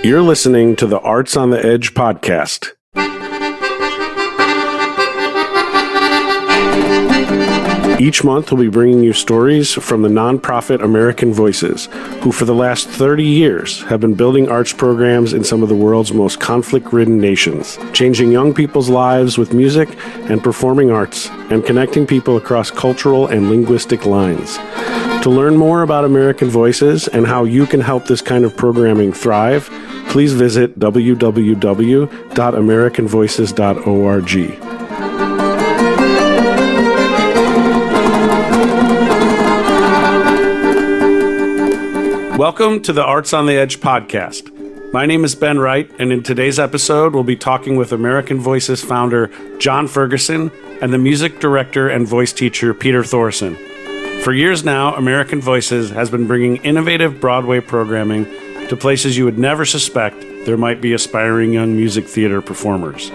You're listening to the Arts on the Edge podcast. Each month, we'll be bringing you stories from the nonprofit American Voices, who for the last 30 years have been building arts programs in some of the world's most conflict-ridden nations, changing young people's lives with music and performing arts, and connecting people across cultural and linguistic lines. To learn more about American Voices and how you can help this kind of programming thrive, please visit www.americanvoices.org. Welcome to the Arts on the Edge podcast. My name is Ben Wright, and in today's episode, we'll be talking with American Voices founder John Ferguson and the music director and voice teacher Peter Thoreson. For years now, American Voices has been bringing innovative Broadway programming to places you would never suspect there might be aspiring young music theater performers.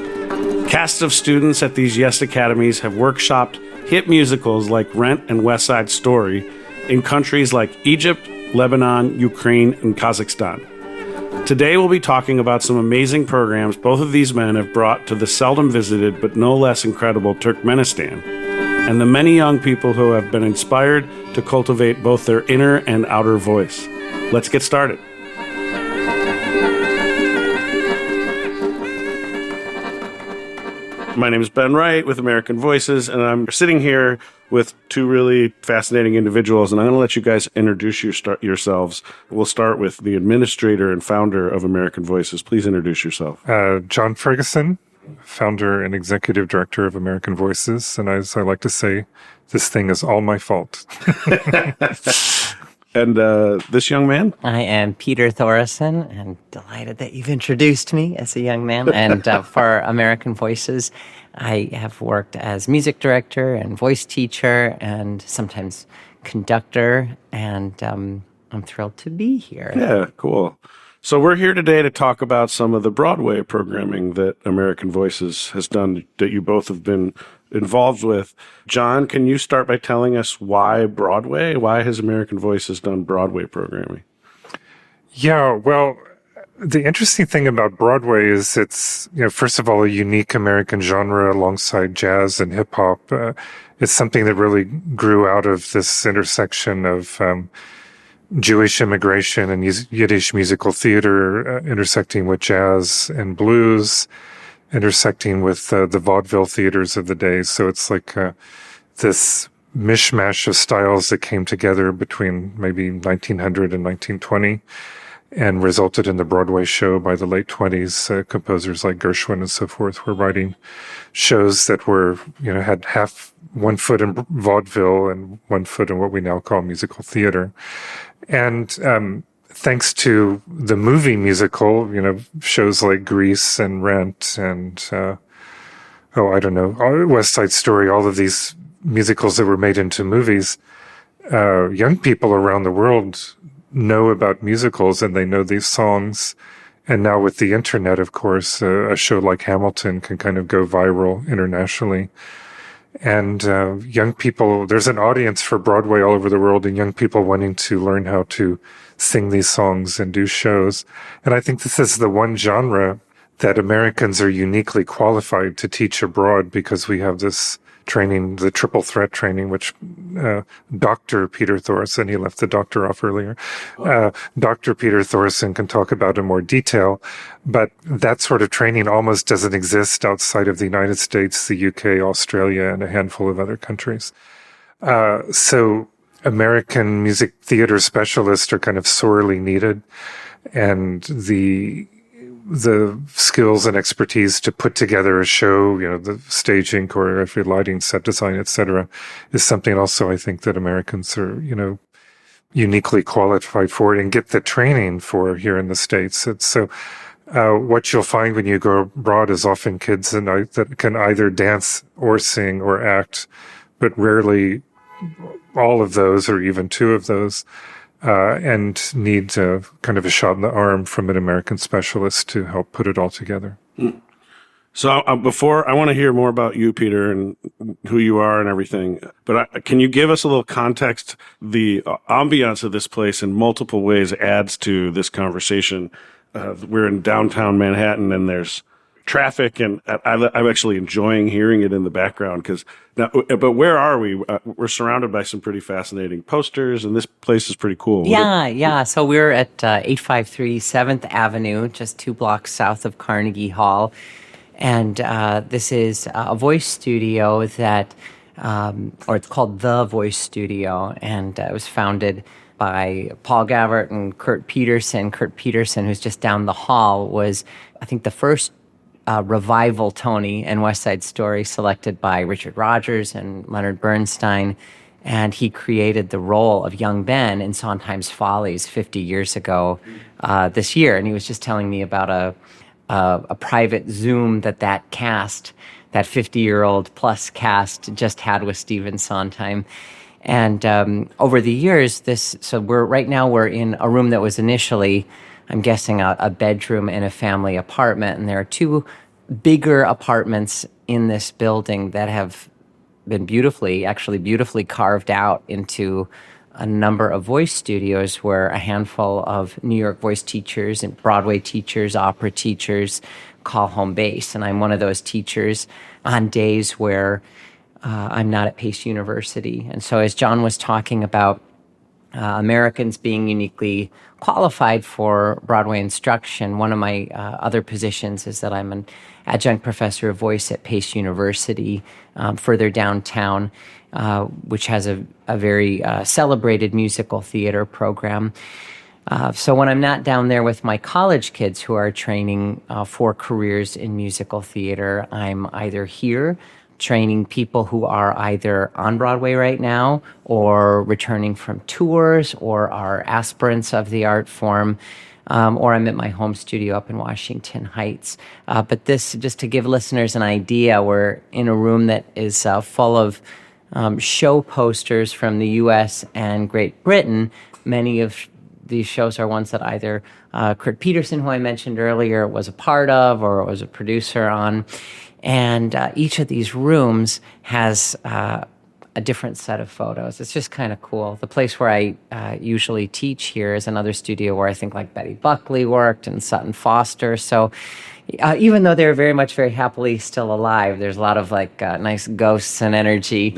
Casts of students at these Yes Academies have workshopped hit musicals like Rent and West Side Story in countries like Egypt, Lebanon, Ukraine, and Kazakhstan. Today we'll be talking about some amazing programs both of these men have brought to the seldom visited but no less incredible Turkmenistan, and the many young people who have been inspired to cultivate both their inner and outer voice. Let's get started. My name is Ben Wright with American Voices, and I'm sitting here with two really fascinating individuals, and I'm going to let you guys introduce yourselves. We'll start with the administrator and founder of American Voices. Please introduce yourself. John Ferguson, founder and executive director of American Voices, and as I like to say, this thing is all my fault. And this young man? I am Peter Thoreson, and delighted that you've introduced me as a young man. And for American Voices, I have worked as music director and voice teacher and sometimes conductor, and I'm thrilled to be here. Yeah, cool. So we're here today to talk about some of the Broadway programming that American Voices has done that you both have been involved with. John, can you start by telling us why Broadway? Why has American Voices done Broadway programming? Yeah, well, the interesting thing about Broadway is it's, first of all, a unique American genre alongside jazz and hip hop. It's something that really grew out of this intersection of Jewish immigration and Yiddish musical theater, intersecting with jazz and blues, intersecting with the vaudeville theaters of the day. So it's like this mishmash of styles that came together between maybe 1900 and 1920 and resulted in the Broadway show by the late 20s. Composers like Gershwin and so forth were writing shows that were, had one foot in vaudeville and one foot in what we now call musical theater. And thanks to the movie musical, shows like Grease and Rent and, West Side Story, all of these musicals that were made into movies, young people around the world know about musicals and they know these songs. And now with the internet, of course, a show like Hamilton can kind of go viral internationally. And young people, there's an audience for Broadway all over the world, and young people wanting to learn how to sing these songs and do shows. And I think this is the one genre that Americans are uniquely qualified to teach abroad, because we have this training, the triple threat training, which Dr. Peter Thoreson, he left the doctor off earlier, Dr. Peter Thoreson can talk about in more detail. But that sort of training almost doesn't exist outside of the United States, the UK, Australia, and a handful of other countries. So American music theater specialists are kind of sorely needed, and the skills and expertise to put together a show, the staging, choreography, lighting, set design, etc., is something also I think that Americans are, uniquely qualified for and get the training for here in the States. So what you'll find when you go abroad is often kids that can either dance or sing or act, but rarely all of those or even two of those. And need kind of a shot in the arm from an American specialist to help put it all together. So before, I want to hear more about you, Peter, and who you are and everything. But can you give us a little context? The ambiance of this place in multiple ways adds to this conversation. we're in downtown Manhattan, and there's traffic, and I'm actually enjoying hearing it in the background but where are we? We're surrounded by some pretty fascinating posters, and this place is pretty cool. Yeah. So we're at 853 7th Avenue, just 2 blocks south of Carnegie Hall. And this is a voice studio that, or it's called The Voice Studio, and it was founded by Paul Gavert and Kurt Peterson. Kurt Peterson, who's just down the hall, was, I think, the first revival Tony and West Side Story selected by Richard Rodgers and Leonard Bernstein. And he created the role of young Ben in Sondheim's Follies 50 years ago this year. And he was just telling me about a private Zoom that cast, that 50-year-old plus cast, just had with Stephen Sondheim. And over the years, right now we're in a room that was initially, I'm guessing, a bedroom in a family apartment. And there are 2 bigger apartments in this building that have been beautifully carved out into a number of voice studios where a handful of New York voice teachers and Broadway teachers, opera teachers call home base. And I'm one of those teachers on days where I'm not at Pace University. And so as John was talking about Americans being uniquely qualified for Broadway instruction, one of my other positions is that I'm an adjunct professor of voice at Pace University, further downtown, which has a very celebrated musical theater program. So when I'm not down there with my college kids who are training for careers in musical theater, I'm either here training people who are either on Broadway right now or returning from tours or are aspirants of the art form, or I'm at my home studio up in Washington Heights. But this, just to give listeners an idea, we're in a room that is full of show posters from the U.S. and Great Britain. Many of these shows are ones that either Kurt Peterson, who I mentioned earlier, was a part of or was a producer on. And each of these rooms has a different set of photos. It's just kind of cool. The place where I usually teach here is another studio where I think like Betty Buckley worked and Sutton Foster. So even though they're very happily still alive, there's a lot of nice ghosts and energy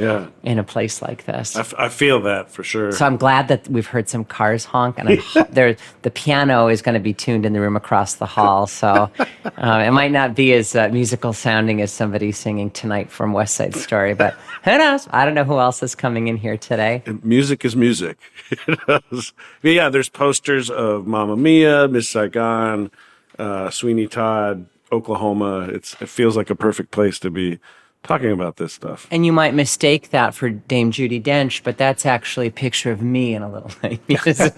in a place like this. I feel that for sure. So I'm glad that we've heard some cars honk, and the piano is going to be tuned in the room across the hall. So it might not be as musical sounding as somebody singing Tonight from West Side Story, but who knows? I don't know who else is coming in here today. Music is music. Yeah, there's posters of Mamma Mia, Miss Saigon, Sweeney Todd, Oklahoma. It feels like a perfect place to be talking about this stuff. And you might mistake that for Dame Judi Dench, but that's actually a picture of me in a Little Night Music.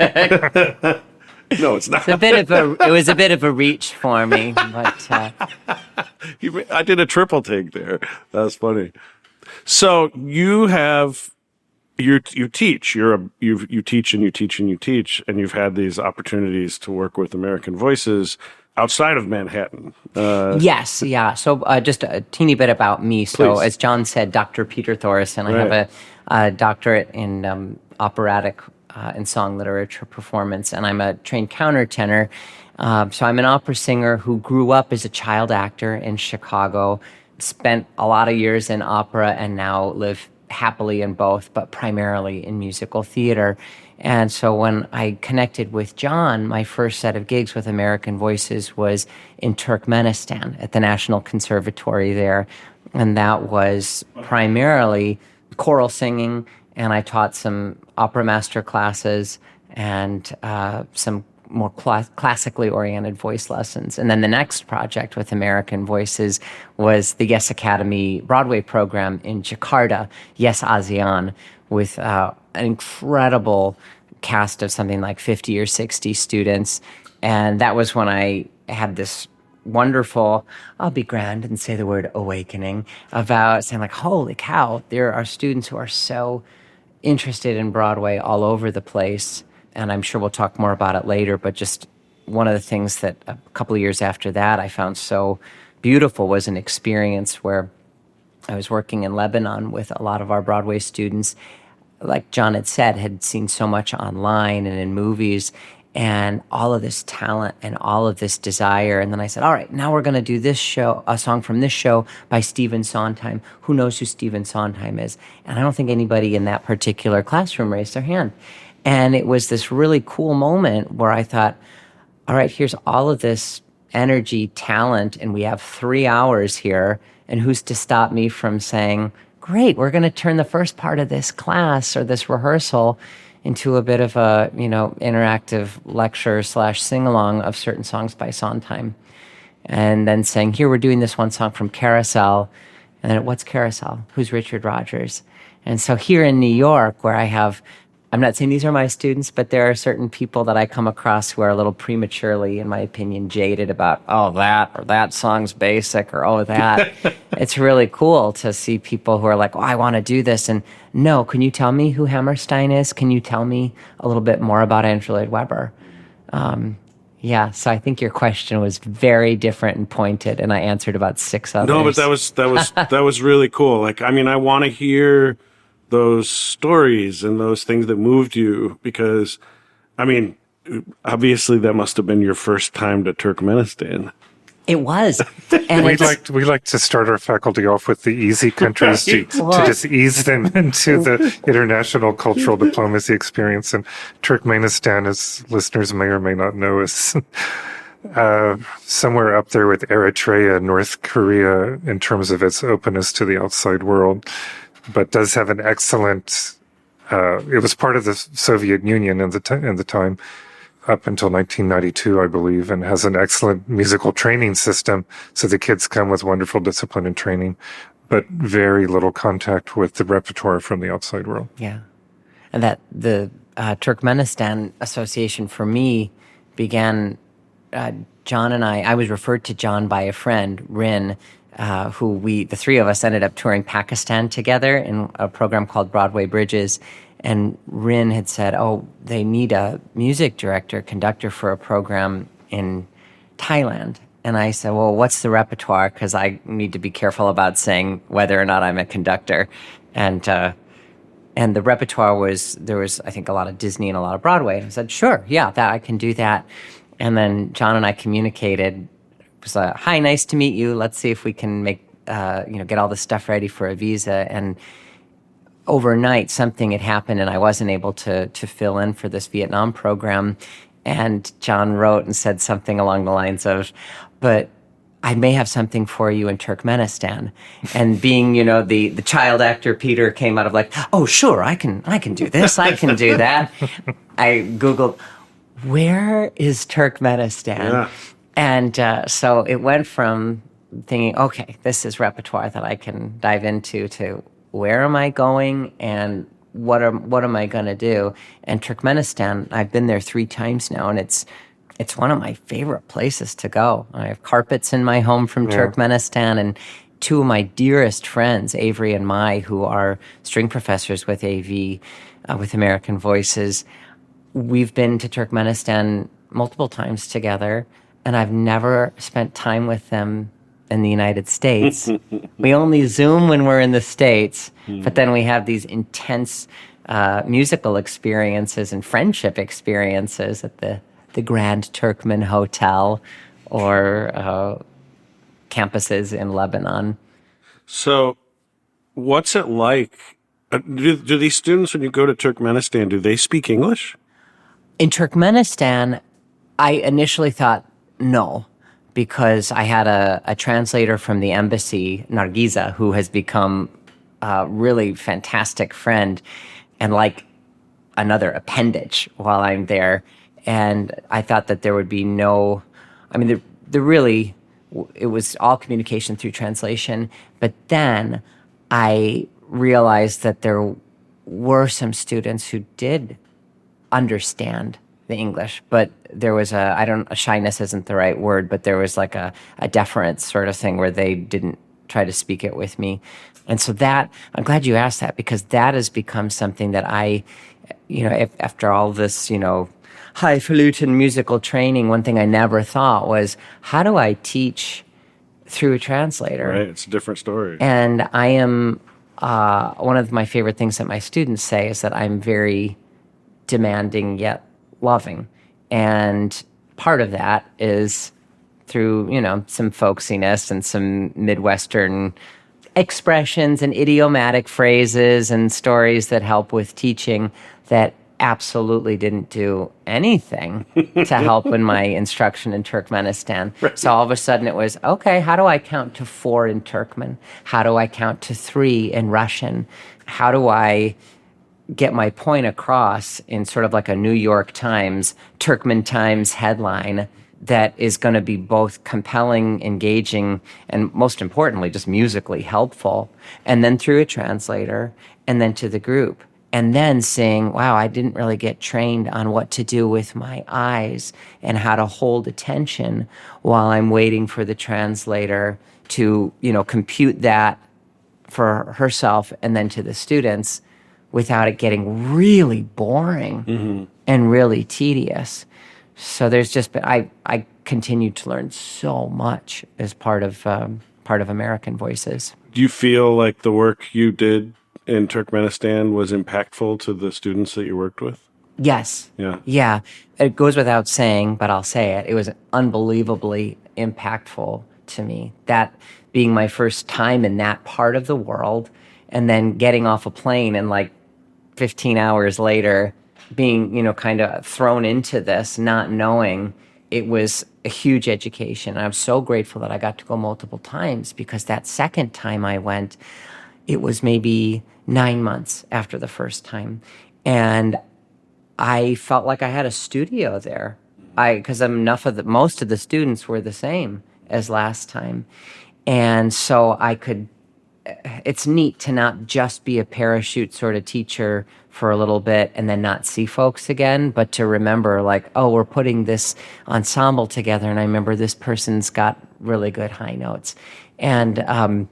No, it's not. It was a bit of a reach for me, but I did a triple take there. That was funny. So you teach, you teach and you teach and you teach, and you've had these opportunities to work with American voices outside of Manhattan. Yes, yeah. So just a teeny bit about me. So Please. as John said, Dr. Peter Thoreson. I have a doctorate in operatic and song literature performance, and I'm a trained countertenor. So I'm an opera singer who grew up as a child actor in Chicago, spent a lot of years in opera, and now live happily in both, but primarily in musical theater. And so when I connected with John, my first set of gigs with American Voices was in Turkmenistan at the National Conservatory there. And that was primarily choral singing, and I taught some opera master classes and some more classically oriented voice lessons. And then the next project with American Voices was the Yes Academy Broadway program in Jakarta, Yes ASEAN, with an incredible cast of something like 50 or 60 students. And that was when I had this wonderful, I'll be grand and say the word awakening, about saying like, holy cow, there are students who are so interested in Broadway all over the place. And I'm sure we'll talk more about it later, but just one of the things that a couple of years after that I found so beautiful was an experience where I was working in Lebanon with a lot of our Broadway students. Like John had said, had seen so much online and in movies, and all of this talent and all of this desire. And then I said, all right, now we're going to do this show, a song from this show by Stephen Sondheim. Who knows who Stephen Sondheim is? And I don't think anybody in that particular classroom raised their hand. And it was this really cool moment where I thought, all right, here's all of this energy, talent, and we have 3 hours here. And who's to stop me from saying, great, we're going to turn the first part of this class or this rehearsal into a bit of a, interactive lecture / sing-along of certain songs by Sondheim. And then saying, here, we're doing this one song from Carousel. And then, what's Carousel? Who's Richard Rodgers? And so here in New York, where I'm not saying these are my students, but there are certain people that I come across who are a little prematurely, in my opinion, jaded about, that song's basic, or that. It's really cool to see people who are like, I want to do this. And no, can you tell me who Hammerstein is? Can you tell me a little bit more about Andrew Lloyd Webber? So I think your question was very different and pointed, and I answered about 6 others. No, but that was really cool. I want to hear those stories and those things that moved you, because, obviously that must have been your first time to Turkmenistan. It was. And we like to start our faculty off with the easy countries to just ease them into the international cultural diplomacy experience. And Turkmenistan, as listeners may or may not know, is somewhere up there with Eritrea, North Korea, in terms of its openness to the outside world, but does have an excellent, it was part of the Soviet Union in the time, up until 1992, I believe, and has an excellent musical training system. So the kids come with wonderful discipline and training, but very little contact with the repertoire from the outside world. Yeah. And that the Turkmenistan Association for me began, John and I was referred to John by a friend, Rin, who the three of us ended up touring Pakistan together in a program called Broadway Bridges. And Rin had said, they need a music director, conductor for a program in Thailand. And I said, well, what's the repertoire? Because I need to be careful about saying whether or not I'm a conductor. And the repertoire there was, I think, a lot of Disney and a lot of Broadway. And I said, sure, yeah, I can do that. And then John and I communicated. It was hi, nice to meet you. Let's see if we can get all the stuff ready for a visa. And overnight, something had happened, and I wasn't able to fill in for this Vietnam program. And John wrote and said something along the lines of, but I may have something for you in Turkmenistan. And being, the child actor Peter came out of sure, I can do this, I can do that. I Googled, where is Turkmenistan? Yeah. And so it went from thinking, okay, this is repertoire that I can dive into, to where am I going and what am I going to do? And Turkmenistan, I've been there 3 times now, and it's one of my favorite places to go. I have carpets in my home from Turkmenistan, and 2 of my dearest friends, Avery and Mai, who are string professors with AV, with American Voices. We've been to Turkmenistan multiple times together, and I've never spent time with them in the United States. We only Zoom when we're in the States, but then we have these intense musical experiences and friendship experiences at the Grand Turkmen Hotel or campuses in Lebanon. So what's it like? Do these students, when you go to Turkmenistan, do they speak English? In Turkmenistan, I initially thought no, because I had a translator from the embassy, Nargiza, who has become a really fantastic friend and like another appendage while I'm there. And I thought that there would be it was all communication through translation. But then I realized that there were some students who did understand the English, but there was shyness isn't the right word, but there was a deference sort of thing where they didn't try to speak it with me. And so I'm glad you asked that, because that has become something that after all this, highfalutin musical training, one thing I never thought was, how do I teach through a translator? Right, it's a different story. And I am, one of my favorite things that my students say is that I'm very demanding yet loving. And part of that is through, some folksiness and some Midwestern expressions and idiomatic phrases and stories that help with teaching that absolutely didn't do anything to help in my instruction in Turkmenistan. Right. So all of a sudden it was, okay, how do I count to 4 in Turkmen? How do I count to 3 in Russian? How do I get my point across in sort of like a New York Times, Turkmen Times headline that is going to be both compelling, engaging, and most importantly, just musically helpful, and then through a translator, and then to the group. And then saying, wow, I didn't really get trained on what to do with my eyes and how to hold attention while I'm waiting for the translator to, compute that for herself and then to the students without it getting really boring and really tedious. So there's just been, I continued to learn so much as part of American Voices. Do you feel like the work you did in Turkmenistan was impactful to the students that you worked with? Yes. Yeah. Yeah. It goes without saying, but I'll say it. It was unbelievably impactful to me. That being my first time in that part of the world, and then getting off a plane and like 15 hours later being, kind of thrown into this, not knowing, it was a huge education. And I'm so grateful that I got to go multiple times, because that second time I went, it was maybe 9 months after the first time. And I felt like I had a studio there. Because most of the students were the same as last time. And so it's neat to not just be a parachute sort of teacher for a little bit and then not see folks again, but to remember like, oh, we're putting this ensemble together, and I remember this person's got really good high notes. And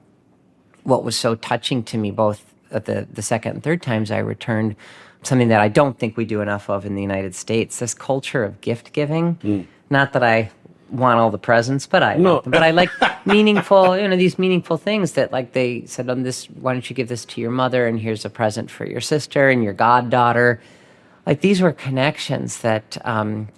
what was so touching to me, both at the second and third times I returned, something that I don't think we do enough of in the United States, this culture of gift giving. Not that I want all the presents, but I like meaningful, these meaningful things that, like, they said on this, why don't you give this to your mother, and here's a present for your sister and your goddaughter. Like, these were connections that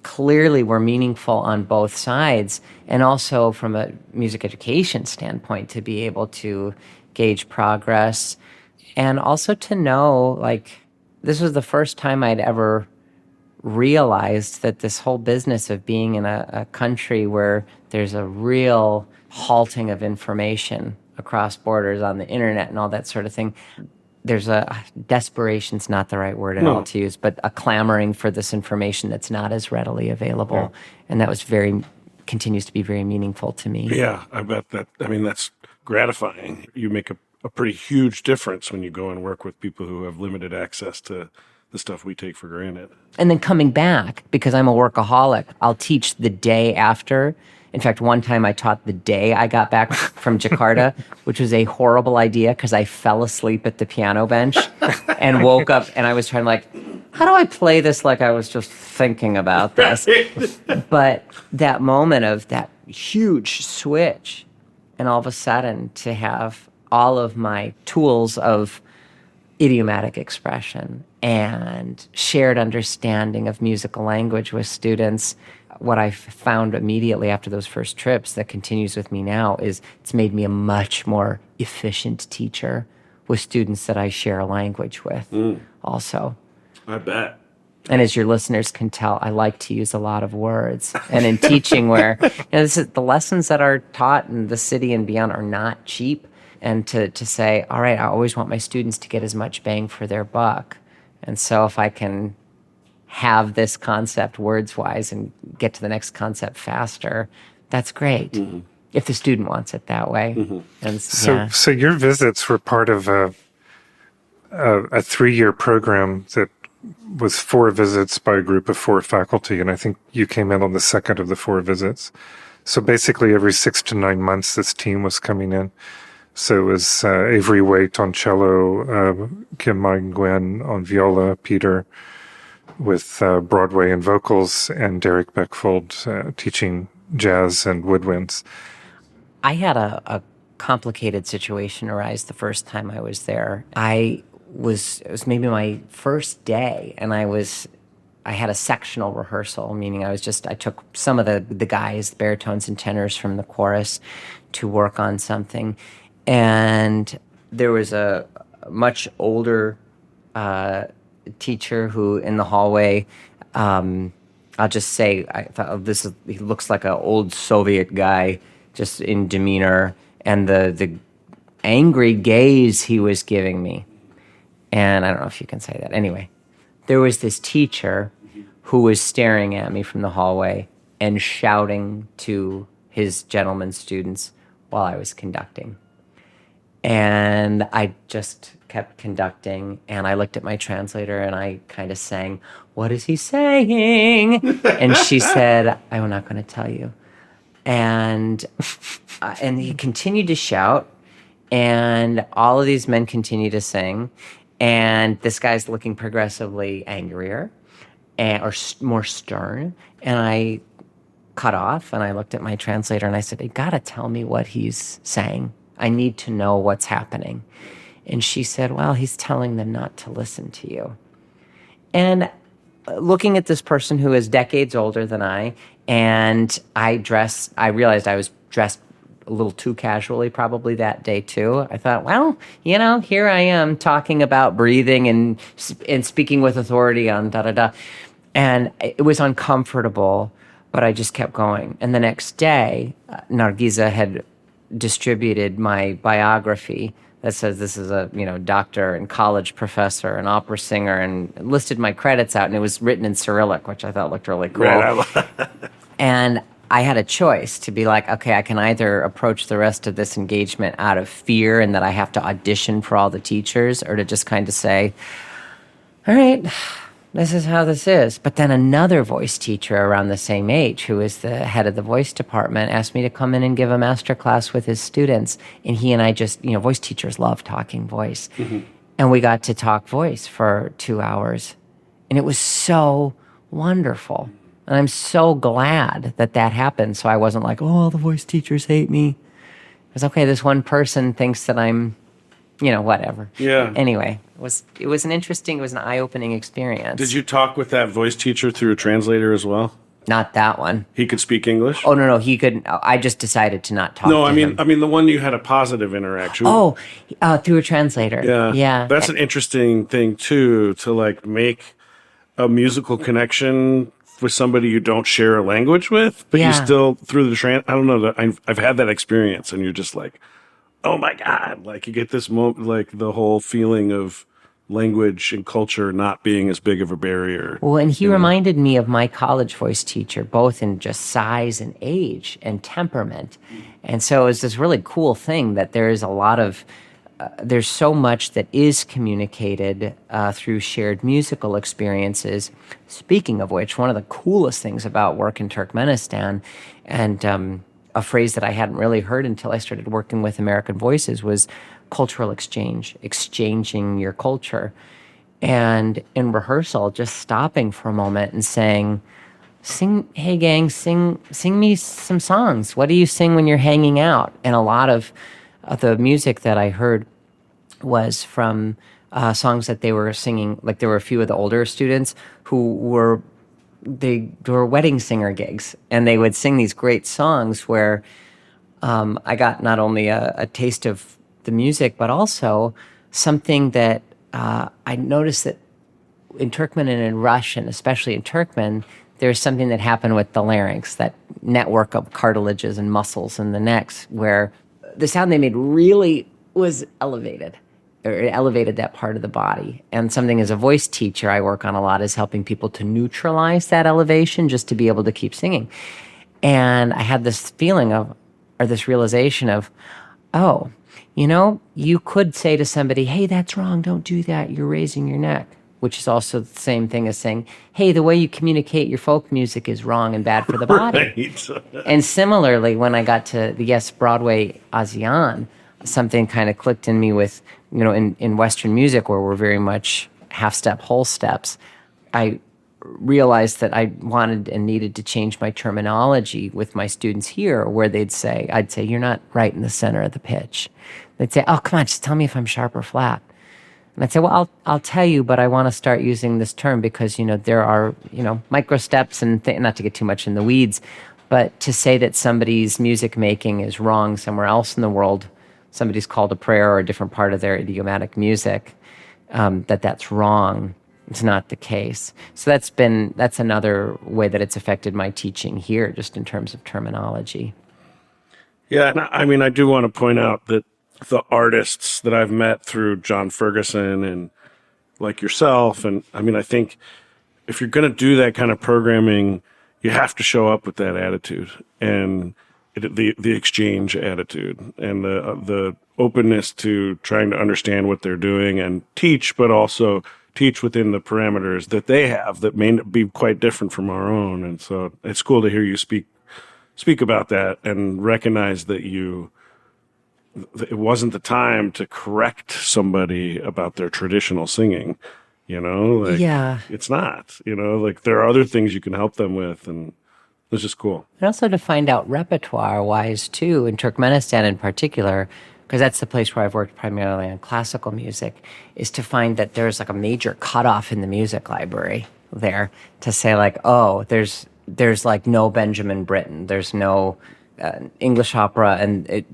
clearly were meaningful on both sides, and also from a music education standpoint, to be able to gauge progress, and also to know, like, this was the first time I'd ever realized that this whole business of being in a country where there's a real halting of information across borders on the internet and all that sort of thing, there's a desperation's not the right word at all to use, but a clamoring for this information that's not as readily available. And that was continues to be very meaningful to me. Yeah, I bet that. I mean, that's gratifying. You make a pretty huge difference when you go and work with people who have limited access to the stuff we take for granted. And then coming back, because I'm a workaholic, I'll teach the day after. In fact, one time I taught the day I got back from Jakarta, which was a horrible idea because I fell asleep at the piano bench and woke up, and I was trying to, like, how do I play this like I was just thinking about this? But that moment of that huge switch, and all of a sudden to have all of my tools of idiomatic expression and shared understanding of musical language with students, what I found immediately after those first trips that continues with me now is it's made me a much more efficient teacher with students that I share a language with also. I bet. And as your listeners can tell, I like to use a lot of words. And in teaching where, the lessons that are taught in the city and beyond are not cheap. And to say, all right, I always want my students to get as much bang for their buck. And so if I can have this concept words-wise and get to the next concept faster, that's great. If the student wants it that way. And so your visits were part of a 3-year program that was 4 visits by a group of 4 faculty, and I think you came in on the second of the 4 visits. So basically every 6 to 9 months this team was coming in. So it was Avery Waite on cello, Kim Mai-Nguyen on viola, Peter with Broadway and vocals, and Derek Beckfold teaching jazz and woodwinds. I had a complicated situation arise the first time I was there. It was maybe my first day, and I was I had a sectional rehearsal, meaning I took some of the guys, the baritones and tenors from the chorus to work on something. And there was a much older teacher who in the hallway, I'll just say, I thought, he looks like an old Soviet guy, just in demeanor, and the angry gaze he was giving me. And I don't know if you can say that. Anyway, there was this teacher who was staring at me from the hallway and shouting to his gentlemen students while I was conducting. And I just kept conducting, and I looked at my translator and I kind of sang, "What is he saying?" And she said, "I'm not going to tell you." And he continued to shout, and all of these men continue to sing, and this guy's looking progressively angrier or more stern. And I cut off, and I looked at my translator and I said, "You got to tell me what he's saying. I need to know what's happening." And she said, "Well, he's telling them not to listen to you." And looking at this person who is decades older than I, and I realized I was dressed a little too casually probably that day too. I thought, well, here I am talking about breathing and speaking with authority on da-da-da. And it was uncomfortable, but I just kept going. And the next day, Nargiza had distributed my biography that says this is a doctor and college professor and opera singer, and listed my credits out, and it was written in Cyrillic, which I thought looked really cool. Right, And I had a choice to be like, okay, I can either approach the rest of this engagement out of fear and that I have to audition for all the teachers, or to just kind of say, all right, this is how this is. But then another voice teacher around the same age, who is the head of the voice department, asked me to come in and give a master class with his students. And he and I just, voice teachers love talking voice. Mm-hmm. And we got to talk voice for 2 hours. And it was so wonderful. And I'm so glad that happened. So I wasn't like, oh, all the voice teachers hate me. It was, okay, this one person thinks that I'm, whatever. Yeah. Anyway, it was an eye-opening experience. Did you talk with that voice teacher through a translator as well? Not that one. He could speak English? Oh, no, he couldn't. I just decided to not talk to him. I mean the one you had a positive interaction with. Oh, through a translator. Yeah. Yeah. That's an interesting thing, too, to make a musical connection with somebody you don't share a language with, but you still, through the I don't know, I've had that experience, and you're just like, oh my God, you get this moment, the whole feeling of language and culture not being as big of a barrier. Well, and he reminded me of my college voice teacher, both in just size and age and temperament. And so it was this really cool thing that there is a lot of, there's so much that is communicated through shared musical experiences. Speaking of which, one of the coolest things about work in Turkmenistan, and a phrase that I hadn't really heard until I started working with American Voices, was cultural exchange, exchanging your culture. And in rehearsal, just stopping for a moment and saying, hey gang, sing me some songs. What do you sing when you're hanging out? And a lot of the music that I heard was from songs that they were singing. There were a few of the older students who were wedding singer gigs, and they would sing these great songs where I got not only a taste of the music, but also something that I noticed that in Turkmen and in Russian, especially in Turkmen, there's something that happened with the larynx, that network of cartilages and muscles in the necks, where the sound they made really was elevated, or it elevated that part of the body. And something as a voice teacher I work on a lot is helping people to neutralize that elevation just to be able to keep singing. And I had this feeling of, or this realization of, oh, you could say to somebody, hey, that's wrong, don't do that, you're raising your neck. Which is also the same thing as saying, hey, the way you communicate your folk music is wrong and bad for the body. Right. And similarly, when I got to the Broadway ASEAN, something kind of clicked in me with, in Western music, where we're very much half-step, whole steps, I realized that I wanted and needed to change my terminology with my students here, where I'd say, you're not right in the center of the pitch. They'd say, oh, come on, just tell me if I'm sharp or flat. And I'd say, well, I'll tell you, but I want to start using this term because, there are, micro steps and not to get too much in the weeds, but to say that somebody's music making is wrong somewhere else in the world, somebody's called a prayer or a different part of their idiomatic music, that's wrong. It's not the case. So that's another way that it's affected my teaching here, just in terms of terminology. Yeah, and I do want to point out that the artists that I've met through John Ferguson and like yourself, and I think if you're going to do that kind of programming, you have to show up with that attitude and the exchange attitude and the openness to trying to understand what they're doing and teach, but also teach within the parameters that they have that may be quite different from our own. And so it's cool to hear you speak about that and recognize that it wasn't the time to correct somebody about their traditional singing, Yeah. It's not, there are other things you can help them with, and it's just cool. And also to find out repertoire-wise, too, in Turkmenistan in particular, because that's the place where I've worked primarily on classical music, is to find that there's like a major cutoff in the music library there to say like, oh, there's like no Benjamin Britten, there's no English opera, and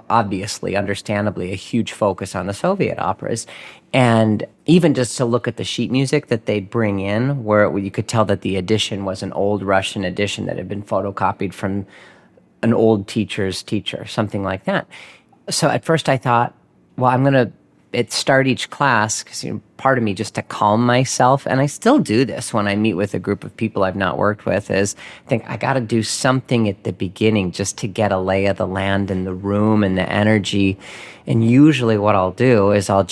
obviously, understandably, a huge focus on the Soviet operas. And even just to look at the sheet music that they'd bring in, where you could tell that the edition was an old Russian edition that had been photocopied from an old teacher's teacher, something like that. So at first I thought, well, I'm going to start each class, because part of me just to calm myself, and I still do this when I meet with a group of people I've not worked with, is I think I got to do something at the beginning just to get a lay of the land and the room and the energy. And usually what I'll do is I'll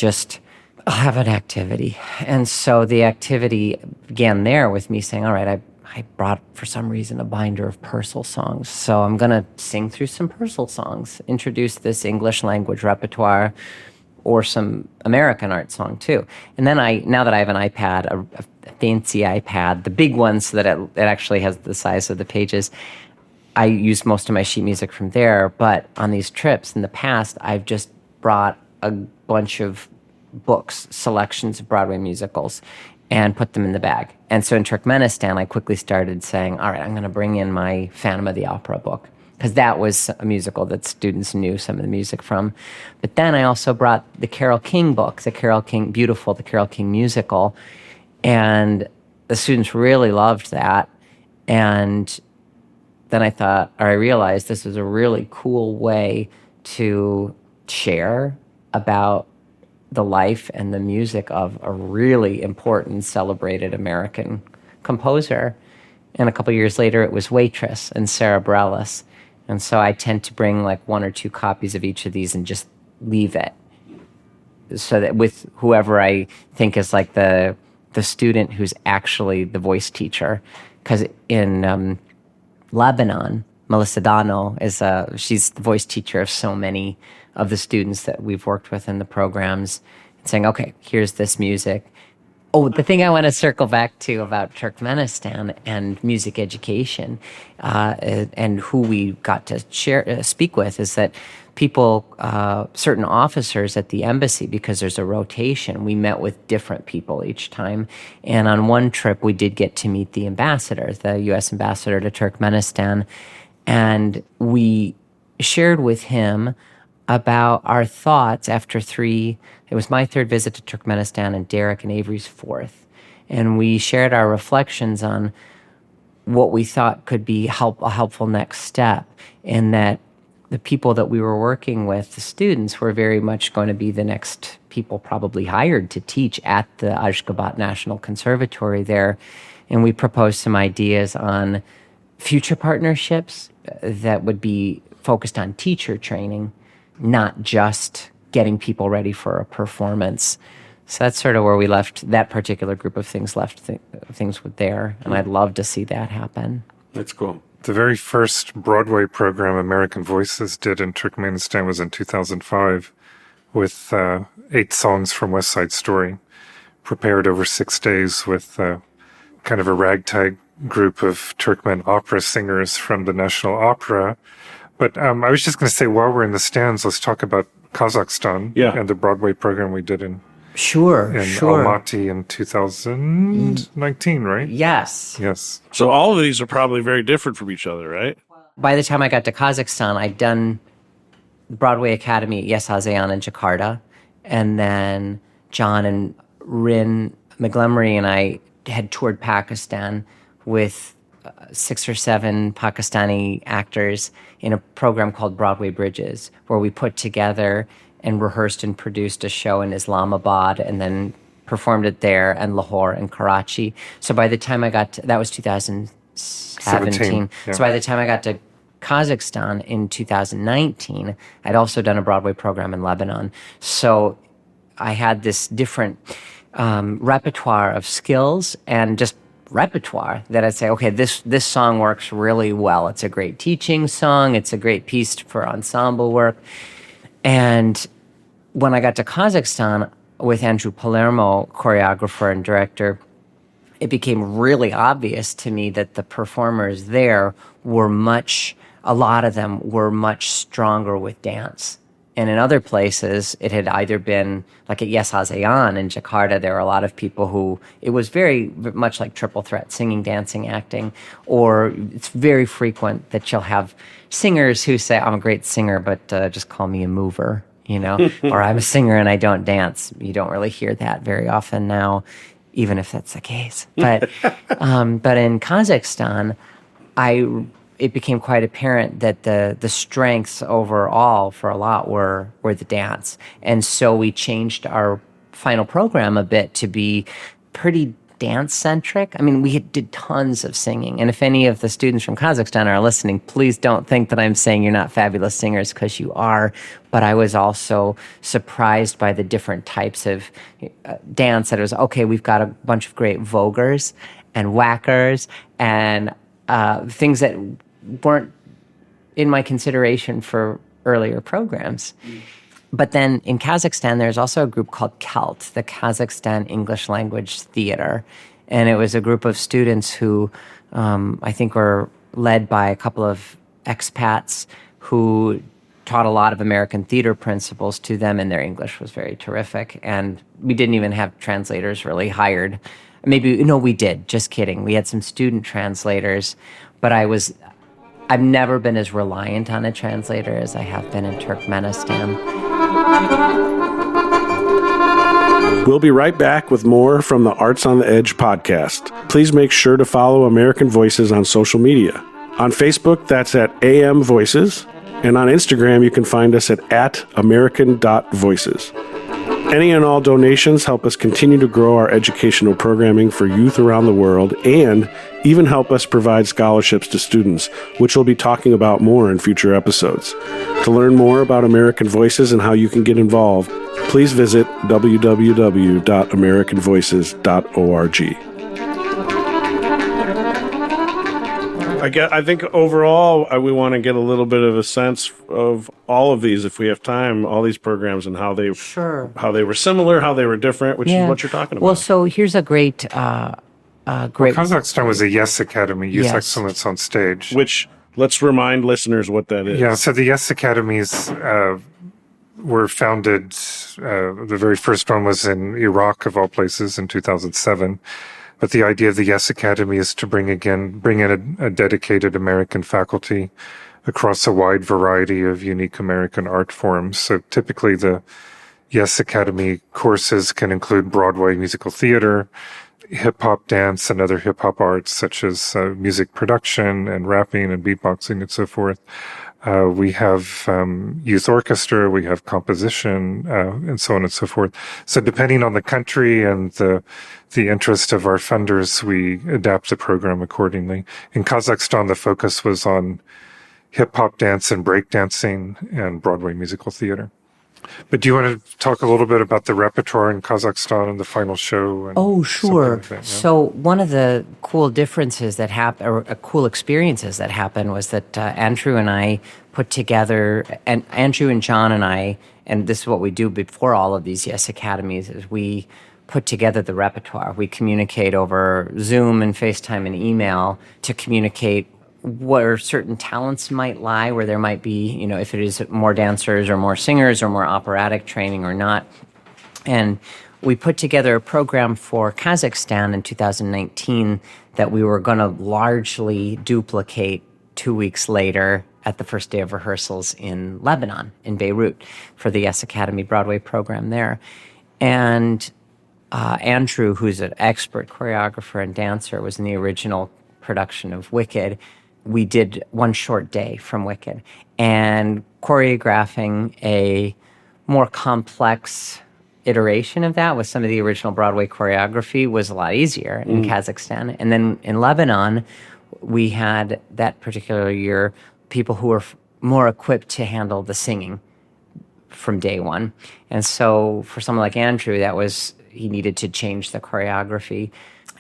have an activity. And so the activity began there with me saying, all right, I brought, for some reason, a binder of Purcell songs. So I'm going to sing through some Purcell songs, introduce this English language repertoire, or some American art song, too. And then now that I have an iPad, a fancy iPad, the big one so that it actually has the size of the pages, I use most of my sheet music from there. But on these trips in the past, I've just brought a bunch of books, selections of Broadway musicals, and put them in the bag. And so in Turkmenistan, I quickly started saying, all right, I'm going to bring in my Phantom of the Opera book, because that was a musical that students knew some of the music from. But then I also brought the Carole King book, the Carole King musical, and the students really loved that. And then I realized this was a really cool way to share about the life and the music of a really important, celebrated American composer. And a couple years later, it was Waitress and Sarah Bareilles. And so I tend to bring like 1 or 2 copies of each of these and just leave it, so that with whoever I think is like the student who's actually the voice teacher. Because in Lebanon, Melissa Dano she's the voice teacher of so many of the students that we've worked with in the programs, and saying, okay, here's this music. Oh, the thing I want to circle back to about Turkmenistan and music education, and who we got to speak with, is that people, certain officers at the embassy, because there's a rotation, we met with different people each time. And on one trip, we did get to meet the ambassador, the U.S. ambassador to Turkmenistan, and we shared with him about our thoughts after it was my 3rd visit to Turkmenistan and Derek and Avery's 4th. And we shared our reflections on what we thought could be a helpful next step, in that the people that we were working with, the students, were very much going to be the next people probably hired to teach at the Ashgabat National Conservatory there. And we proposed some ideas on future partnerships that would be focused on teacher training, not just getting people ready for a performance. So that's sort of where we left that particular group of things, things with there. And I'd love to see that happen. That's cool. The very first Broadway program American Voices did in Turkmenistan was in 2005 with 8 songs from West Side Story, prepared over 6 days with kind of a ragtag group of Turkmen opera singers from the National Opera. But I was just going to say, while we're in the stands, let's talk about Kazakhstan and the Broadway program we did in Sure, in sure. Almaty in 2019, right? Yes. Yes. So all of these are probably very different from each other, right? By the time I got to Kazakhstan, I'd done Broadway Academy at Yes ASEAN in Jakarta, and then John and Rin McGlemery and I had toured Pakistan with 6 or 7 Pakistani actors in a program called Broadway Bridges, where we put together and rehearsed and produced a show in Islamabad and then performed it there, and Lahore and Karachi. So by the time I got to, that was 2017. Yeah. So by the time I got to Kazakhstan in 2019, I'd also done a Broadway program in Lebanon. So I had this different repertoire of skills and just repertoire that I'd say, okay, this song works really well. It's a great teaching song. It's a great piece for ensemble work. And when I got to Kazakhstan with Andrew Palermo, choreographer and director, it became really obvious to me that the performers there were a lot of them were much stronger with dance. And in other places, it had either been, like at Yes ASEAN in Jakarta, there were a lot of people who, it was very much like triple threat, singing, dancing, acting, or it's very frequent that you'll have singers who say, I'm a great singer, but just call me a mover, or I'm a singer and I don't dance. You don't really hear that very often now, even if that's the case. But but in Kazakhstan, it became quite apparent that the strengths overall for a lot were the dance. And so we changed our final program a bit to be pretty dance-centric. I mean, we did tons of singing. And if any of the students from Kazakhstan are listening, please don't think that I'm saying you're not fabulous singers, because you are. But I was also surprised by the different types of dance. That it was, okay, we've got a bunch of great voguers and whackers and things that weren't in my consideration for earlier programs. But then in Kazakhstan, there's also a group called KELT, the Kazakhstan English Language Theater. And it was a group of students who I think were led by a couple of expats who taught a lot of American theater principles to them, and their English was very terrific. And we didn't even have translators really hired. No, we did. Just kidding. We had some student translators, but I've never been as reliant on a translator as I have been in Turkmenistan. We'll be right back with more from the Arts on the Edge podcast. Please make sure to follow American Voices on social media. On Facebook, that's at AM Voices, and on Instagram, you can find us at American.Voices. Any and all donations help us continue to grow our educational programming for youth around the world, and even help us provide scholarships to students, which we'll be talking about more in future episodes. To learn more about American Voices and how you can get involved, please visit www.americanvoices.org. I think overall, we want to get a little bit of a sense of all of these, if we have time, all these programs, and how they were similar, how they were different, which is what you're talking about. Well, so here's a great Kazakhstan was a Yes Academy, Youth Yes. Excellence on Stage. Which, let's remind listeners what that is. Yeah, so the Yes Academies were founded, the very first one was in Iraq, of all places, in 2007. But the idea of the Yes Academy is to bring in a dedicated American faculty across a wide variety of unique American art forms. So typically the Yes Academy courses can include Broadway musical theater, hip-hop dance, and other hip-hop arts such as music production and rapping and beatboxing and so forth. We have youth orchestra, we have composition, and so on and so forth. So depending on the country and the interest of our funders, we adapt the program accordingly. In Kazakhstan, the focus was on hip-hop dance and breakdancing and Broadway musical theater. But do you want to talk a little bit about the repertoire in Kazakhstan and the final show? And Oh, sure. something like that, yeah? So one of the cool differences that happened, or cool experiences that happened, was that Andrew and I put together, and Andrew and John and I, and this is what we do before all of these Yes Academies, is we put together the repertoire. We communicate over Zoom and FaceTime and email to communicate where certain talents might lie, where there might be, if it is more dancers or more singers or more operatic training or not. And we put together a program for Kazakhstan in 2019 that we were going to largely duplicate 2 weeks later at the first day of rehearsals in Lebanon, in Beirut, for the Yes Academy Broadway program there. And Andrew, who's an expert choreographer and dancer, was in the original production of Wicked. We did one short day from Wicked. And choreographing a more complex iteration of that with some of the original Broadway choreography was a lot easier in Kazakhstan. And then in Lebanon, we had that particular year people who were more equipped to handle the singing from day one. And so for someone like Andrew, he needed to change the choreography.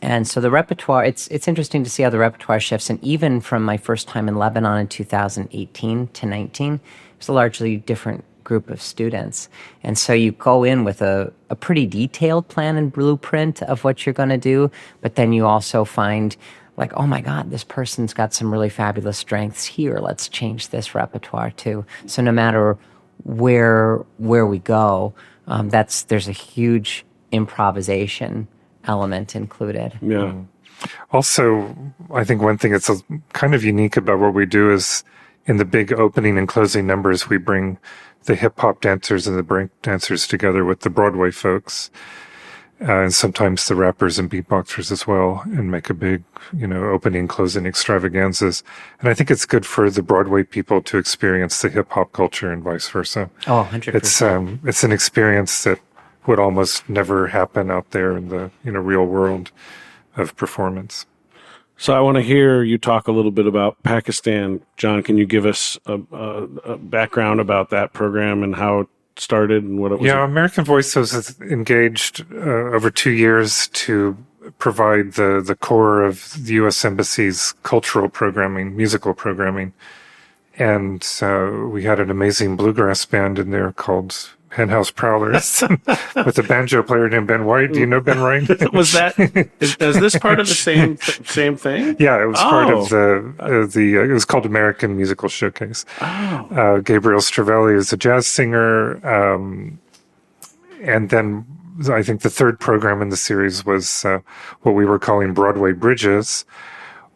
And so the repertoire, it's interesting to see how the repertoire shifts. And even from my first time in Lebanon in 2018 to 19, it was a largely different group of students. And so you go in with a pretty detailed plan and blueprint of what you're going to do, but then you also find like, oh my God, this person's got some really fabulous strengths here. Let's change this repertoire too. So no matter where we go, there's a huge improvisation element included. Yeah. Also, I think one thing that's kind of unique about what we do is in the big opening and closing numbers, we bring the hip hop dancers and the break dancers together with the Broadway folks, and sometimes the rappers and beatboxers as well, and make a big, opening and closing extravaganzas. And I think it's good for the Broadway people to experience the hip hop culture and vice versa. Oh, 100%. It's an experience that would almost never happen out there in the real world of performance. So I want to hear you talk a little bit about Pakistan. John, can you give us a background about that program and how it started and what it was? Yeah, American Voices is engaged over 2 years to provide the core of the U.S. Embassy's cultural programming, musical programming. And we had an amazing bluegrass band in there called Henhouse Prowlers with a banjo player named Ben White. Do you know Ben White? Is this part of the same thing? Yeah, it was part of it was called American Musical Showcase. Oh. Gabriel Stravelli is a jazz singer. And then I think the third program in the series was what we were calling Broadway Bridges,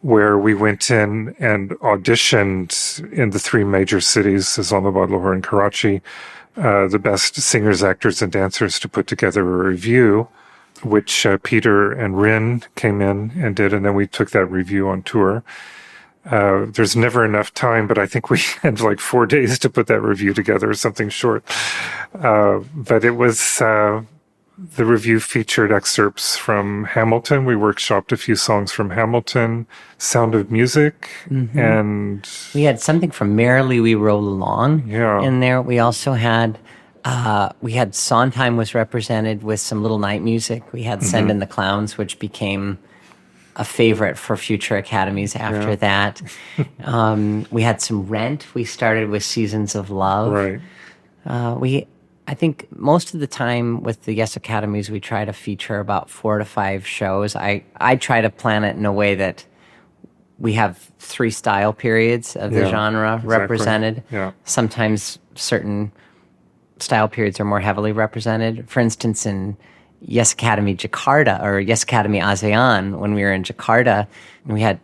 where we went in and auditioned in the three major cities, Islamabad, Lahore, and Karachi, the best singers, actors, and dancers to put together a review, which Peter and Rin came in and did, and then we took that review on tour. There's never enough time, but I think we had like 4 days to put that review together, something short. But it was, the review featured excerpts from Hamilton. We workshopped a few songs from Hamilton, Sound of Music, and we had something from Merrily We Roll Along in there. We also had Sondheim was represented with some Little Night Music. We had Send in the Clowns, which became a favorite for future academies after that. We had some Rent. We started with Seasons of Love. Right. I think most of the time with the Yes Academies, we try to feature about 4 to 5 shows. I try to plan it in a way that we have 3 style periods of the genre represented. Yeah. Sometimes certain style periods are more heavily represented. For instance, in Yes Academy Jakarta or Yes Academy ASEAN, when we were in Jakarta, we had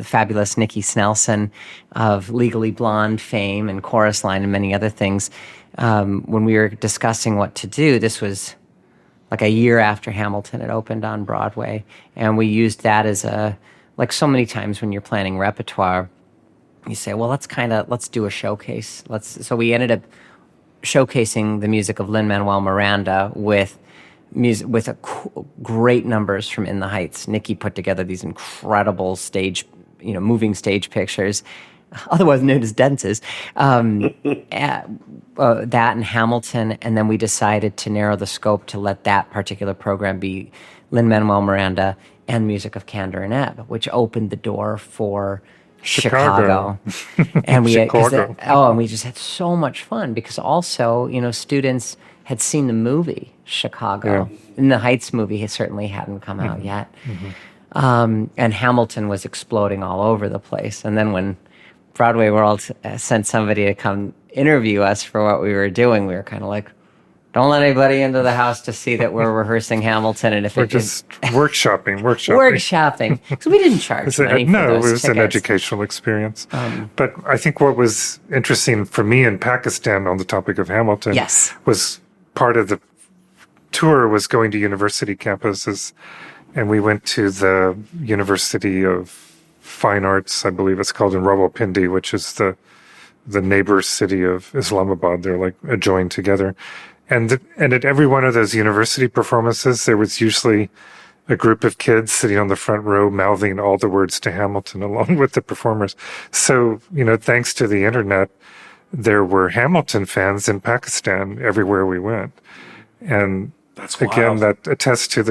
fabulous Nikki Snelson of Legally Blonde fame and Chorus Line and many other things. When we were discussing what to do, this was like a year after Hamilton had opened on Broadway, and we used that as like so many times when you're planning repertoire, you say, well, let's do a showcase. So we ended up showcasing the music of Lin-Manuel Miranda with great numbers from In the Heights. Nikki put together these incredible moving stage pictures, otherwise known as dances, that and Hamilton, and then we decided to narrow the scope to let that particular program be Lin-Manuel Miranda and music of Kander and Ebb, which opened the door for Chicago. And we and we just had so much fun because also, students had seen the movie Chicago. And the Heights movie certainly hadn't come out yet. And Hamilton was exploding all over the place. And then when Broadway World sent somebody to come interview us for what we were doing, we were kind of like, Don't let anybody into the house to see that we're rehearsing Hamilton. And if We're just workshopping. workshopping. So we didn't charge money for No, it those was an tickets. educational experience. But I think what was interesting for me in Pakistan on the topic of Hamilton Yes. was part of the tour was going to university campuses. And we went to the University of Fine Arts, I believe it's called, in Rawalpindi, which is the neighbor city of Islamabad. They're like adjoined together. And at every one of those university performances, there was usually a group of kids sitting on the front row mouthing all the words to Hamilton along with the performers. So, thanks to the internet, there were Hamilton fans in Pakistan everywhere we went. And That's again, wild. that attests to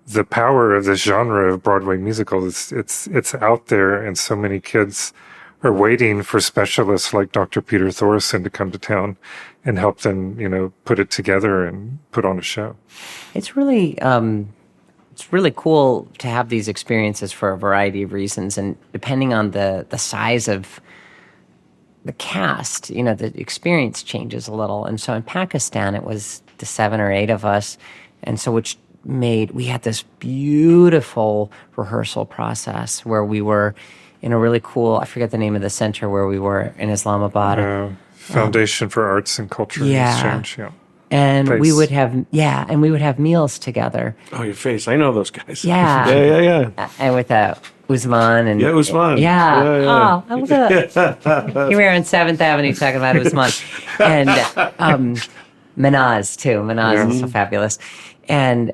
the power of this genre of Broadway musical. It's out there, and so many kids are waiting for specialists like Dr. Peter Thoreson to come to town and help them, put it together and put on a show. It's really cool to have these experiences for a variety of reasons, and depending on the size of the cast, the experience changes a little. And so in Pakistan, it was the 7 or 8 of us, and so we had this beautiful rehearsal process where we were in a really cool, I forget the name of the center where we were in Islamabad. Foundation for Arts and Culture Exchange. Yeah. And Face. we would have meals together. Oh, your face. I know those guys. Yeah. Yeah. And with Usman and Yeah, Usman. Yeah. Yeah. Oh, here we are on 7th Avenue talking about Usman. And Manaz too. Manaz is so fabulous. And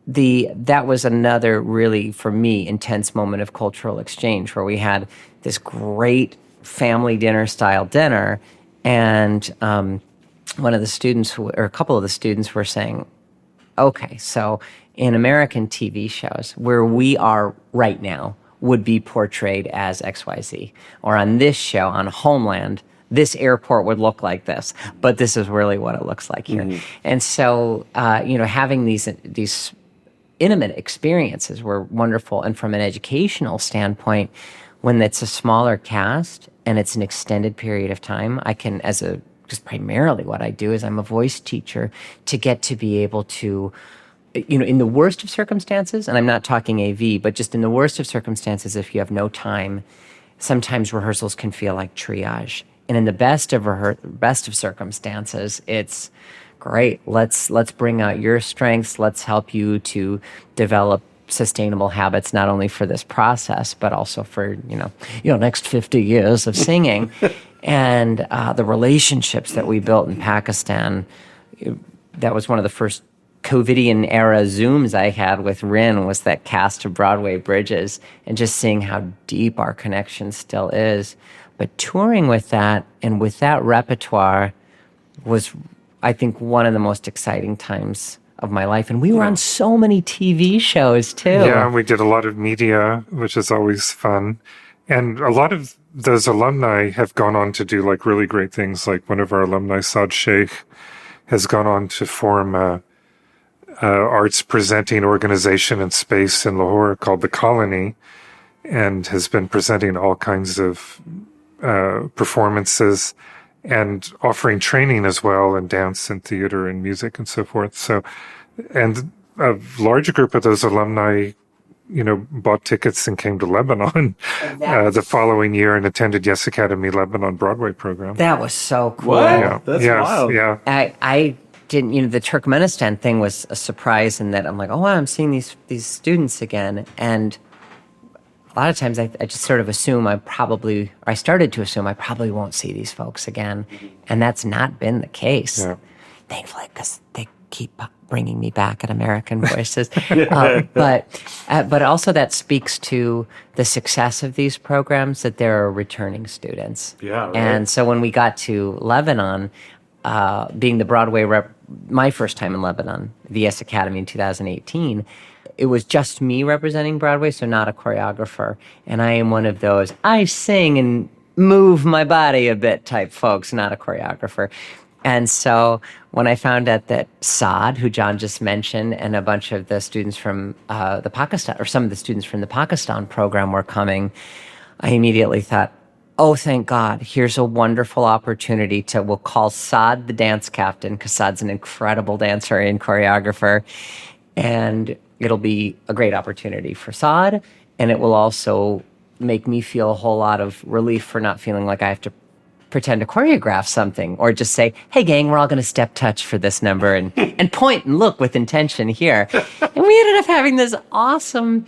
that was another really, for me, intense moment of cultural exchange where we had this great family dinner style dinner, and one of the students, or a couple of the students, were saying, okay, so in American TV shows where we are right now would be portrayed as XYZ, or on this show on Homeland, this airport would look like this, but this is really what it looks like here. And so, having these intimate experiences were wonderful. And from an educational standpoint, when it's a smaller cast and it's an extended period of time, I can, just primarily what I do is I'm a voice teacher, to get to be able to, in the worst of circumstances, and I'm not talking AV, but just in the worst of circumstances, if you have no time, sometimes rehearsals can feel like triage. And in the best of circumstances, it's great. Let's bring out your strengths. Let's help you to develop sustainable habits, not only for this process, but also for, next 50 years of singing. And the relationships that we built in Pakistan, that was one of the first COVIDian era Zooms I had with Rin, was that cast of Broadway Bridges, and just seeing how deep our connection still is. But touring with that and with that repertoire was, I think, one of the most exciting times of my life. And we were on so many TV shows too. Yeah, we did a lot of media, which is always fun. And a lot of those alumni have gone on to do like really great things. Like one of our alumni, Saad Sheikh, has gone on to form a arts presenting organization in space in Lahore called The Colony, and has been presenting all kinds of performances and offering training as well in dance and theater and music and so forth. So, and a large group of those alumni, bought tickets and came to Lebanon the following year and attended Yes Academy Lebanon Broadway program. That was so cool. What? Yeah. That's Yes, wild. Yeah. I didn't, the Turkmenistan thing was a surprise in that I'm like, oh, wow, I'm seeing these students again. And a lot of times I just sort of assume I started to assume I probably won't see these folks again. And that's not been the case. Yeah. Thankfully, because they keep bringing me back at American Voices. But also that speaks to the success of these programs, that there are returning students. Yeah, right. And so when we got to Lebanon, being the Broadway my first time in Lebanon, VS Academy in 2018, it was just me representing Broadway, so not a choreographer. And I am one of those, I sing and move my body a bit type folks, not a choreographer. And so when I found out that Saad, who John just mentioned, and a bunch of the students from some of the students from the Pakistan program were coming, I immediately thought, oh, thank God, here's a wonderful opportunity we'll call Saad the dance captain, because Saad's an incredible dancer and choreographer. And it'll be a great opportunity for Saad. And it will also make me feel a whole lot of relief for not feeling like I have to pretend to choreograph something, or just say, hey gang, we're all going to step touch for this number and point and look with intention here. And we ended up having this awesome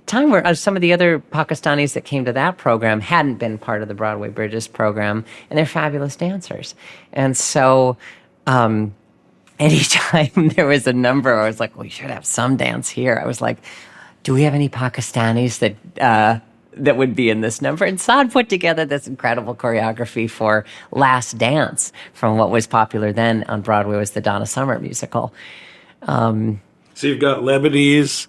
time where some of the other Pakistanis that came to that program hadn't been part of the Broadway Bridges program, and they're fabulous dancers. And so anytime there was a number, I was like, well, we should have some dance here. I was like, do we have any Pakistanis that would be in this number? And Saad put together this incredible choreography for Last Dance from what was popular then on Broadway was the Donna Summer musical. So you've got Lebanese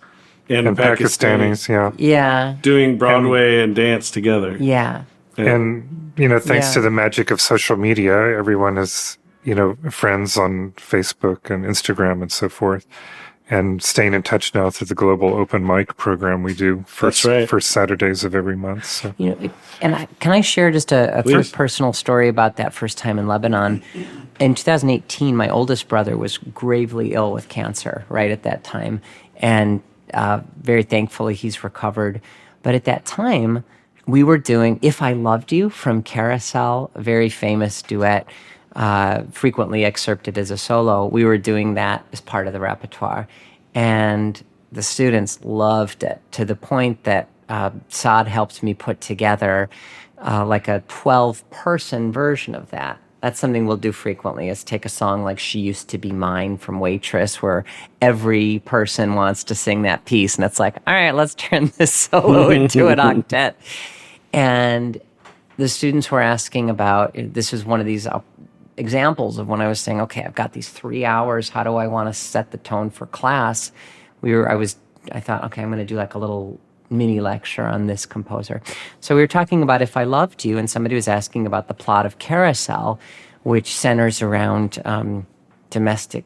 and Pakistanis, Yeah. doing Broadway and dance together. Yeah. And, thanks to the magic of social media, everyone is, friends on Facebook and Instagram and so forth. And staying in touch now through the global open mic program we do first Saturdays of every month. So. Can I share just a first personal story about that first time in Lebanon? In 2018, my oldest brother was gravely ill with cancer right at that time. And very thankfully, he's recovered. But at that time, we were doing If I Loved You from Carousel, a very famous duet, frequently excerpted as a solo. We were doing that as part of the repertoire. And the students loved it to the point that Saad helped me put together like a 12-person version of that. That's something we'll do frequently, is take a song like She Used to Be Mine from Waitress, where every person wants to sing that piece. And it's like, all right, let's turn this solo into an octet. And the students were asking about, this is one of these examples of when I was saying, okay, I've got these 3 hours. How do I want to set the tone for class? I thought, okay, I'm going to do like a little mini lecture on this composer. So we were talking about If I Loved You, and somebody was asking about the plot of Carousel, which centers around domestic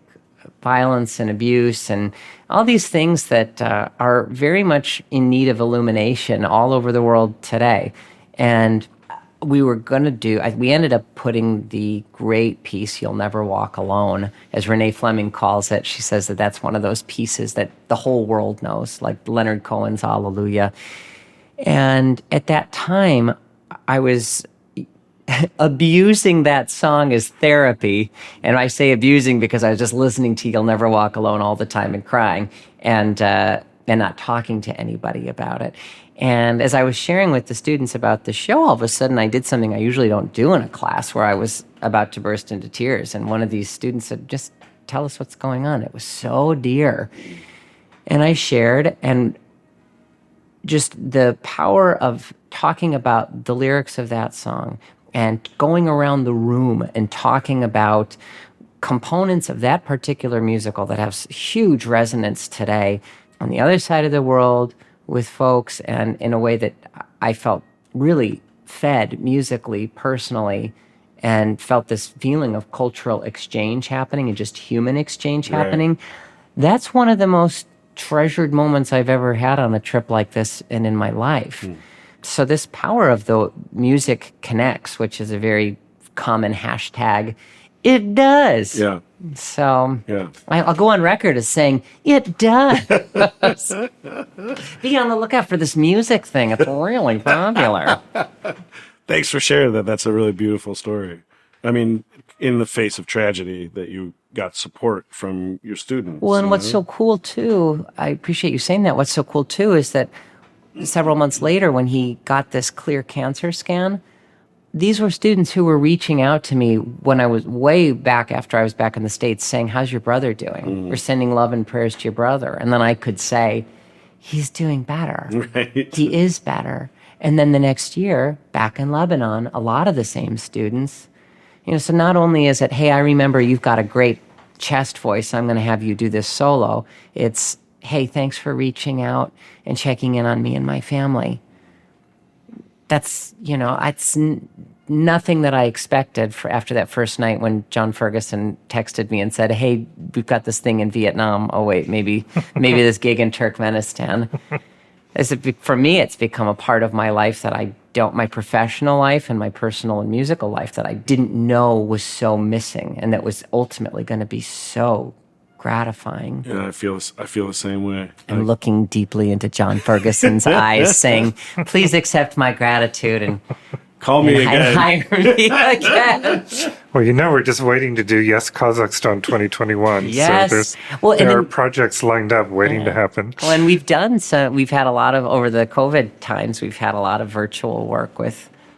violence and abuse and all these things that are very much in need of illumination all over the world today. And we were going to we ended up putting the great piece, You'll Never Walk Alone, as Renee Fleming calls it. She says that that's one of those pieces that the whole world knows, like Leonard Cohen's Hallelujah. And at that time, I was abusing that song as therapy. And I say abusing because I was just listening to You'll Never Walk Alone all the time and crying and not talking to anybody about it. And as I was sharing with the students about the show, all of a sudden I did something I usually don't do in a class, where I was about to burst into tears. And one of these students said, just tell us what's going on. It was so dear. And I shared, and just the power of talking about the lyrics of that song and going around the room and talking about components of that particular musical that have huge resonance today on the other side of the world with folks, and in a way that I felt really fed musically, personally, and felt this feeling of cultural exchange happening and just human exchange happening. That's one of the most treasured moments I've ever had on a trip like this and in my life. So this power of the music connects, which is a very common hashtag, it does. Yeah. So I'll go on record as saying, it does. Be on the lookout for this music thing. It's really popular. Thanks for sharing that. That's a really beautiful story. I mean, in the face of tragedy, that you got support from your students. Well, and what's so cool, too, I appreciate you saying that. What's so cool, too, is that several months later, when he got this clear cancer scan, these were students who were reaching out to me when I was way back after I was back in the States, saying, how's your brother doing? We're sending love and prayers to your brother. And then I could say, he's doing better. Right. He is better. And then the next year, back in Lebanon, a lot of the same students, so not only is it, hey, I remember you've got a great chest voice, I'm going to have you do this solo. It's, hey, thanks for reaching out and checking in on me and my family. That's, it's nothing that I expected after that first night when John Ferguson texted me and said, hey, we've got this thing in Vietnam. Oh, wait, maybe this gig in Turkmenistan. For me, it's become a part of my life that I my professional life and my personal and musical life that I didn't know was so missing, and that was ultimately going to be so gratifying. Yeah, I feel the same way. And looking deeply into John Ferguson's eyes, saying, "Please accept my gratitude and call me again." Hire me again. Well, we're just waiting to do Yes Kazakhstan 2021. Yes. So there are projects lined up waiting to happen. Well, and we've had a lot of, over the COVID times, we've had a lot of virtual work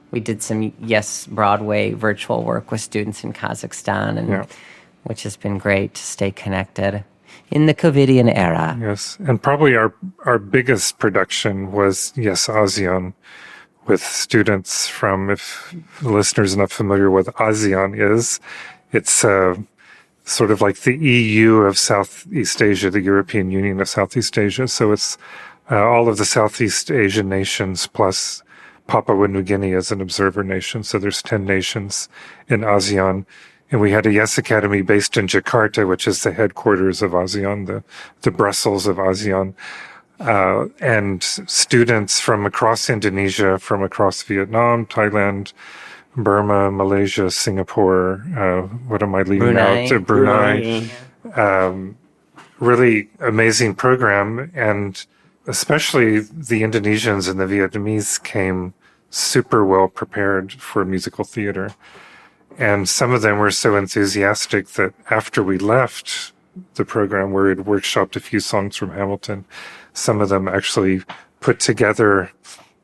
we did some Yes Broadway virtual work with students in Kazakhstan, and which has been great to stay connected in the COVIDian era. Yes. And probably our biggest production was Yes ASEAN, with students from, if listeners are not familiar with ASEAN is, it's sort of like the EU of Southeast Asia, the European Union of Southeast Asia. So it's all of the Southeast Asian nations plus Papua New Guinea as an observer nation. So there's 10 nations in ASEAN. And we had a Yes Academy based in Jakarta, which is the headquarters of ASEAN, the Brussels of ASEAN. And students from across Indonesia, from across Vietnam, Thailand, Burma, Malaysia, Singapore, what am I leaving out? Brunei. Really amazing program. And especially the Indonesians and the Vietnamese came super well prepared for musical theater. And some of them were so enthusiastic that after we left the program, where we'd workshopped a few songs from Hamilton, some of them actually put together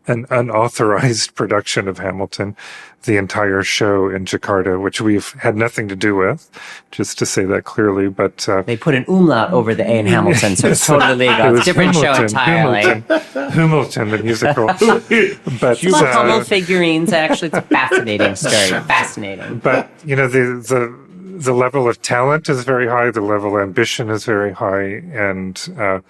an unauthorized production of Hamilton, the entire show in Jakarta, which we've had nothing to do with, just to say that clearly. But they put an umlaut over the A in Hamilton, so it's totally legal. It's a different show entirely. Hamilton, the musical. But Hummel figurines, actually, it's a fascinating story. Fascinating. But the level of talent is very high. The level of ambition is very high, and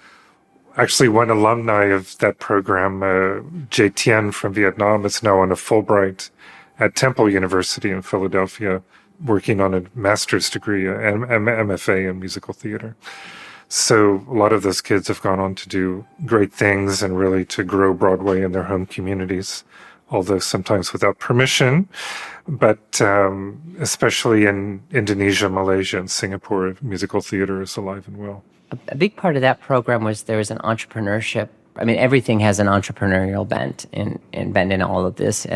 actually, one alumni of that program, Jay Tien from Vietnam, is now on a Fulbright at Temple University in Philadelphia, working on a master's degree, an MFA in musical theater. So a lot of those kids have gone on to do great things and really to grow Broadway in their home communities, although sometimes without permission. But especially in Indonesia, Malaysia, and Singapore, musical theater is alive and well. A big part of that program was there was an entrepreneurship. I mean, everything has an entrepreneurial bent in all of this.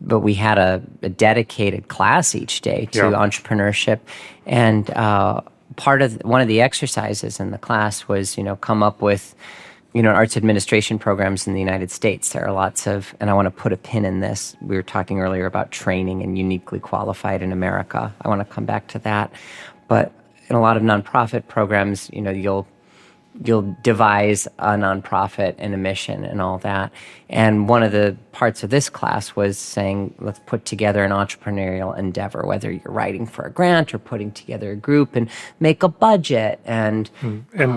But we had a dedicated class each day to entrepreneurship. And one of the exercises in the class was, come up with, arts administration programs in the United States. There are lots of, and I want to put a pin in this. We were talking earlier about training and uniquely qualified in America. I want to come back to that. But in a lot of nonprofit programs, you'll devise a nonprofit and a mission and all that. And one of the parts of this class was saying, let's put together an entrepreneurial endeavor, whether you're writing for a grant or putting together a group and make a budget and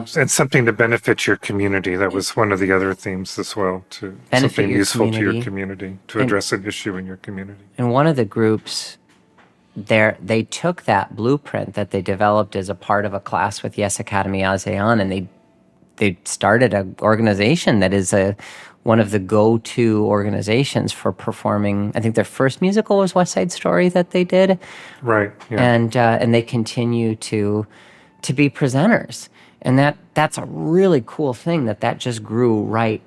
something to benefit your community. That was one of the other themes as well, to something useful to your community, to address an issue in your community. And one of the groups they took that blueprint that they developed as a part of a class with Yes Academy ASEAN, and they started an organization that is one of the go-to organizations for performing. I think their first musical was West Side Story that they did, right? Yeah. And they continue to be presenters, and that's a really cool thing that just grew right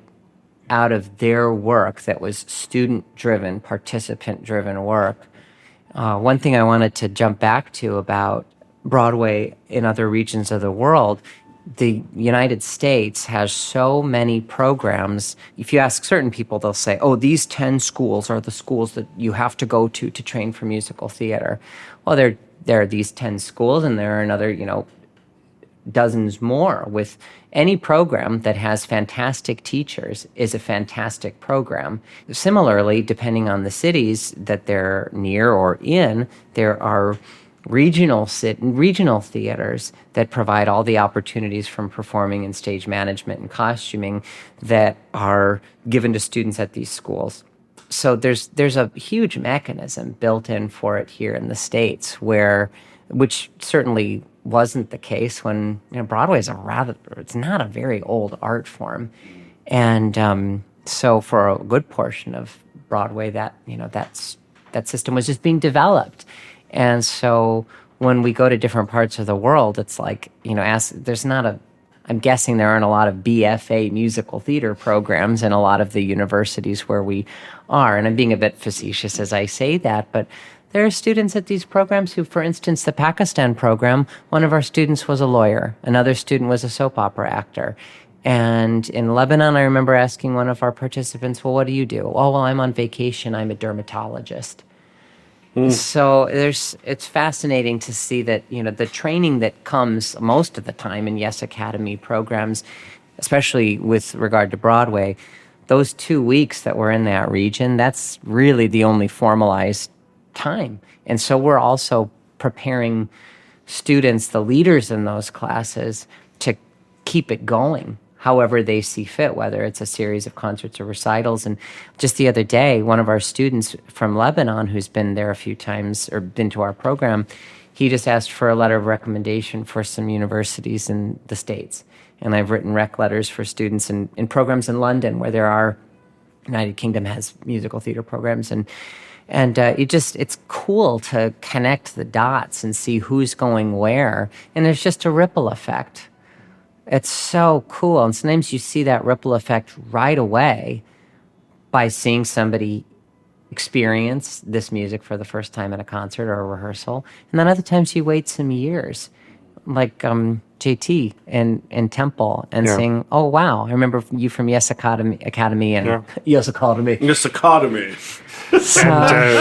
out of their work that was student-driven, participant-driven work. One thing I wanted to jump back to about Broadway in other regions of the world, the United States has so many programs. If you ask certain people, they'll say, oh, these 10 schools are the schools that you have to go to train for musical theater. Well, there are these 10 schools, and there are another, dozens more. With any program that has fantastic teachers is a fantastic program. Similarly, depending on the cities that they're near or in, there are regional theaters that provide all the opportunities from performing and stage management and costuming that are given to students at these schools. So there's a huge mechanism built in for it here in the States, which certainly wasn't the case when Broadway is it's not a very old art form, and so for a good portion of Broadway, that system was just being developed. And so when we go to different parts of the world, it's like, I'm guessing there aren't a lot of BFA musical theater programs in a lot of the universities where we are. And I'm being a bit facetious as I say that, but there are students at these programs who, for instance, the Pakistan program, one of our students was a lawyer. Another student was a soap opera actor. And in Lebanon, I remember asking one of our participants, well, what do you do? Oh, well, I'm on vacation. I'm a dermatologist. So it's fascinating to see that, the training that comes most of the time in Yes Academy programs, especially with regard to Broadway, those 2 weeks that we're in that region, that's really the only formalized time. And so we're also preparing students, the leaders in those classes, to keep it going however they see fit, whether it's a series of concerts or recitals. And just the other day, one of our students from Lebanon, who's been there a few times or been to our program, he just asked for a letter of recommendation for some universities in the States. And I've written rec letters for students in programs in London where there are, United Kingdom has musical theater programs. And it's cool to connect the dots and see who's going where. And there's just a ripple effect. It's so cool. And sometimes you see that ripple effect right away by seeing somebody experience this music for the first time at a concert or a rehearsal. And then other times you wait some years, like JT in Temple, and saying, oh, wow, I remember you from Yes Academy and Yes Academy. Yes Academy. So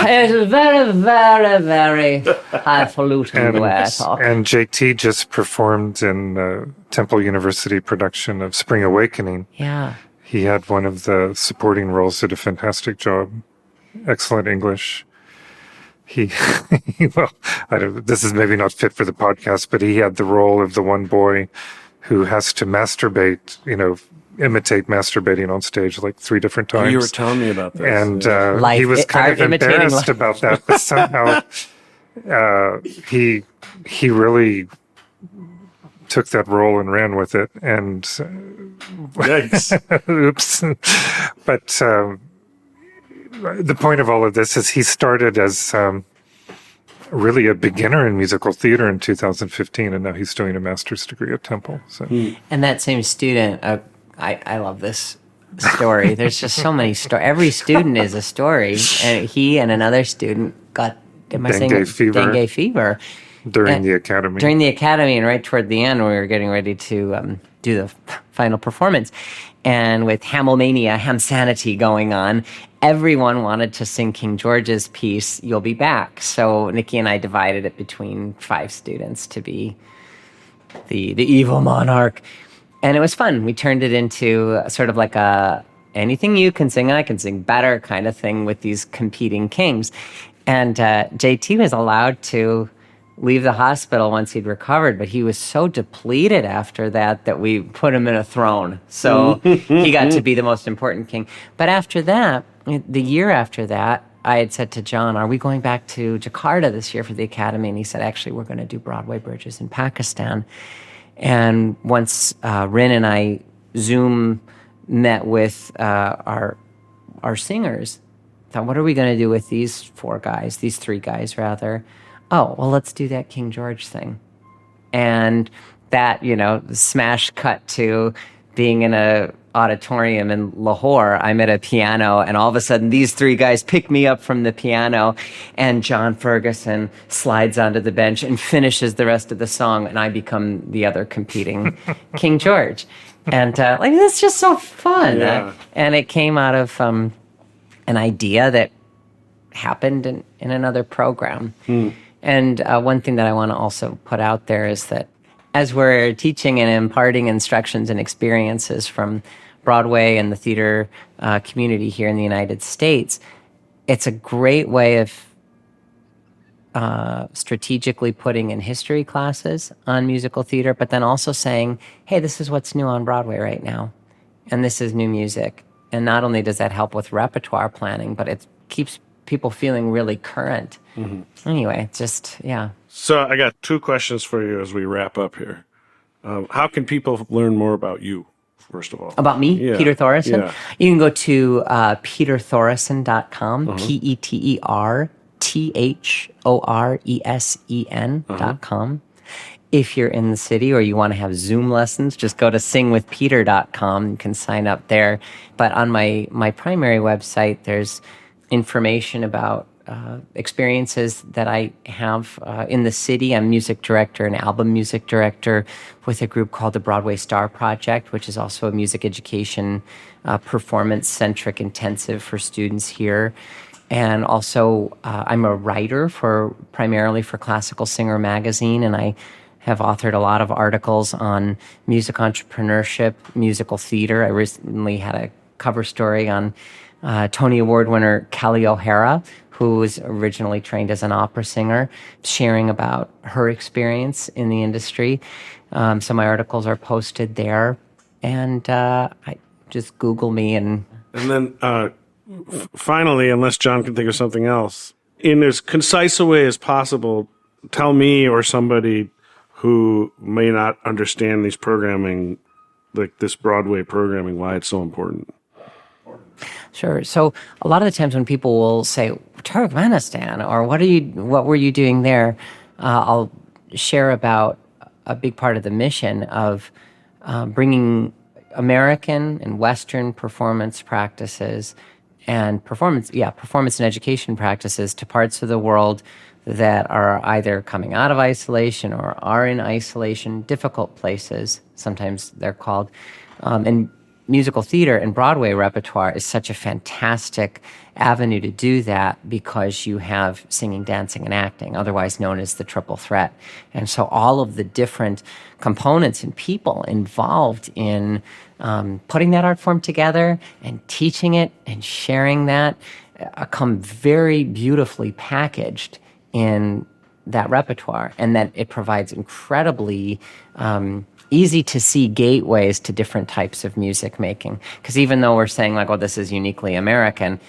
it's very, very, very highfalutin the way I talk. And JT just performed in Temple University production of Spring Awakening. Yeah. He had one of the supporting roles, did a fantastic job. Excellent English. This is maybe not fit for the podcast, but he had the role of the one boy who has to masturbate, imitate masturbating on stage like 3 different times. You were telling me about this. And he was kind of embarrassed about that, but somehow he really took that role and ran with it. And Yikes. oops. But the point of all of this is he started as really a beginner in musical theater in 2015, and now he's doing a master's degree at Temple. So. And that same student, I love this story. There's just so many stories. Every student is a story. And he and another student got dengue fever during the academy. During the academy, and right toward the end, when we were getting ready to do the final performance, and with Hamilmania, Hamsanity going on, everyone wanted to sing King George's piece, You'll Be Back. So Nikki and I divided it between 5 students to be the evil monarch. And it was fun. We turned it into sort of like a anything you can sing, I can sing better kind of thing with these competing kings. And JT was allowed to leave the hospital once he'd recovered, but he was so depleted after that we put him in a throne. So he got to be the most important king. But after that, the year after that, I had said to John, are we going back to Jakarta this year for the academy? And he said, actually, we're going to do Broadway Bridges in Pakistan. And once Rin and I Zoom met with our singers, thought, what are we going to do with these 3 guys rather? Oh, well, let's do that King George thing. And that, smash cut to being in a auditorium in Lahore. I'm at a piano, and all of a sudden these 3 guys pick me up from the piano, and John Ferguson slides onto the bench and finishes the rest of the song, and I become the other competing King George. And that's just so fun. Yeah. And it came out of an idea that happened in another program. And one thing that I want to also put out there is that as we're teaching and imparting instructions and experiences from Broadway and the theater community here in the United States, it's a great way of strategically putting in history classes on musical theater, but then also saying, hey, this is what's new on Broadway right now, and this is new music. And not only does that help with repertoire planning, but it keeps people feeling really current. Anyway, yeah. So I got 2 questions for you as we wrap up here. How can people learn more about you? first of all? About me, Yeah. Peter Thoreson? Yeah. You can go to peterthoreson.com, peterthoresen.com. If you're in the city or you want to have Zoom lessons, just go to singwithpeter.com. You can sign up there. But on my primary website, there's information about experiences that I have in the city. I'm music director and album music director with a group called the Broadway Star Project, which is also a music education, performance-centric intensive for students here. And also, I'm a writer primarily for Classical Singer magazine, and I have authored a lot of articles on music entrepreneurship, musical theater. I recently had a cover story on Tony Award winner Kelly O'Hara, who was originally trained as an opera singer, sharing about her experience in the industry. So my articles are posted there. And I just Google me and... And then finally, unless John can think of something else, in as concise a way as possible, tell me or somebody who may not understand these programming, like this Broadway programming, why it's so important. Sure. So a lot of the times when people will say, Turkmenistan, or what were you doing there? I'll share about a big part of the mission of bringing American and Western performance practices and performance and education practices to parts of the world that are either coming out of isolation or are in isolation, difficult places, sometimes they're called. And musical theater and Broadway repertoire is such a fantastic avenue to do that because you have singing, dancing, and acting, otherwise known as the triple threat. And so all of the different components and people involved in putting that art form together and teaching it and sharing that come very beautifully packaged in that repertoire, and that it provides incredibly easy to see gateways to different types of music making. Because even though we're saying like, oh, this is uniquely American,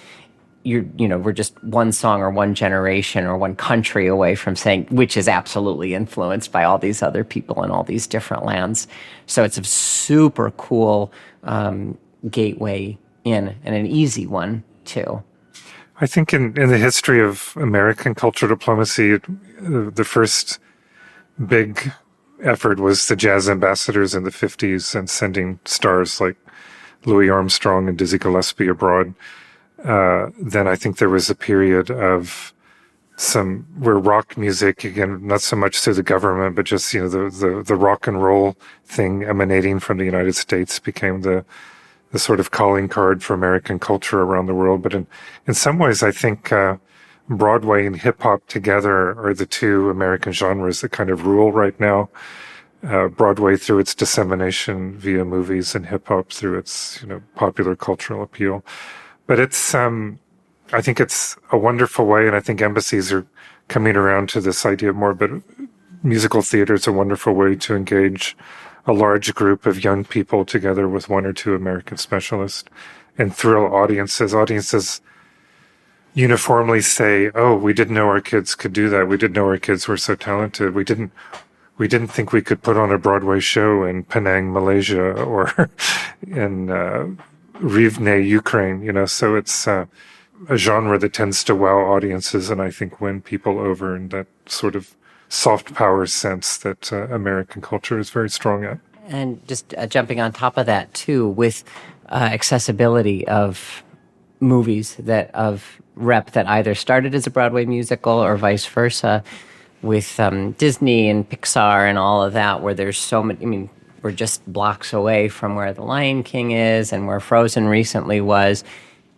we're just one song or one generation or one country away from saying which is absolutely influenced by all these other people in all these different lands. So it's a super cool gateway in, and an easy one too. I think in the history of American cultural diplomacy, the first big effort was the jazz ambassadors in the 50s and sending stars like Louis Armstrong and Dizzy Gillespie abroad. Then I think there was a period of where rock music, again, not so much through the government, but just, the rock and roll thing emanating from the United States became the sort of calling card for American culture around the world. But in some ways, I think Broadway and hip hop together are the two American genres that kind of rule right now. Broadway through its dissemination via movies, and hip hop through its popular cultural appeal. But I think it's a wonderful way, and I think embassies are coming around to this idea more. But musical theater is a wonderful way to engage a large group of young people together with one or two American specialists and thrill audiences. Audiences uniformly say, oh, we didn't know our kids could do that. We didn't know our kids were so talented. We didn't think we could put on a Broadway show in Penang, Malaysia, or in Rivne, Ukraine, so it's a genre that tends to wow audiences and I think win people over in that sort of soft power sense that American culture is very strong at. And just jumping on top of that too, with accessibility of movies of rep that either started as a Broadway musical or vice versa, with Disney and Pixar and all of that, where there's so many, we're just blocks away from where The Lion King is and where Frozen recently was.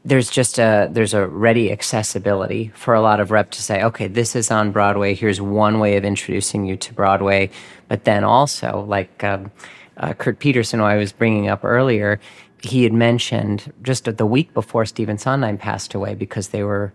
There's a ready accessibility for a lot of rep to say, okay, this is on Broadway. Here's one way of introducing you to Broadway. But then also, like Kurt Peterson, who I was bringing up earlier, he had mentioned just the week before Stephen Sondheim passed away, because they were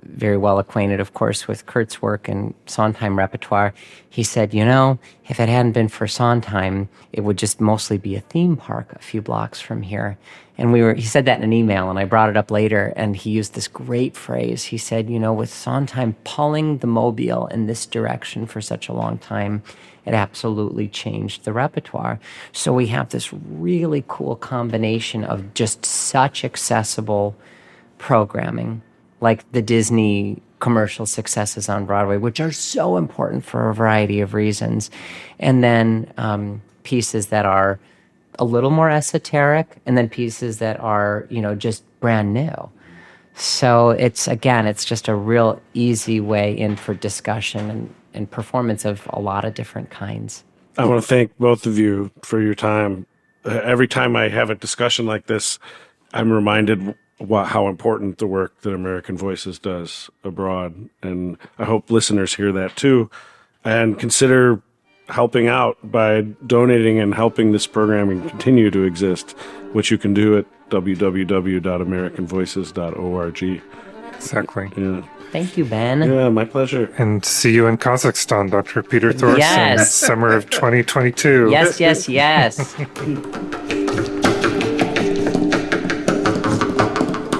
very well acquainted, of course, with Kurt's work and Sondheim repertoire. He said, if it hadn't been for Sondheim, it would just mostly be a theme park a few blocks from here. And he said that in an email, and I brought it up later, and he used this great phrase. He said, with Sondheim pulling the mobile in this direction for such a long time, it absolutely changed the repertoire. So we have this really cool combination of just such accessible programming, like the Disney commercial successes on Broadway, which are so important for a variety of reasons. And then pieces that are a little more esoteric, and then pieces that are, just brand new. So it's just a real easy way in for discussion and performance of a lot of different kinds. I want to thank both of you for your time. Every time I have a discussion like this, I'm reminded how important the work that American Voices does abroad. And I hope listeners hear that too, and consider helping out by donating and helping this programming continue to exist, which you can do at www.americanvoices.org. Exactly. Yeah. Thank you, Ben. Yeah, my pleasure. And see you in Kazakhstan, Dr. Peter Thoreson, Yes. summer of 2022. Yes, yes, yes.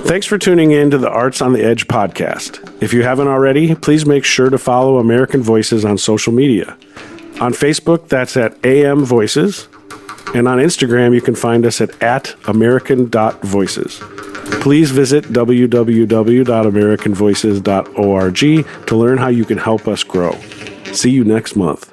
Thanks for tuning in to the Arts on the Edge podcast. If you haven't already, please make sure to follow American Voices on social media. On Facebook, that's at AM Voices. And on Instagram, you can find us at american.voices. Please visit www.americanvoices.org to learn how you can help us grow. See you next month.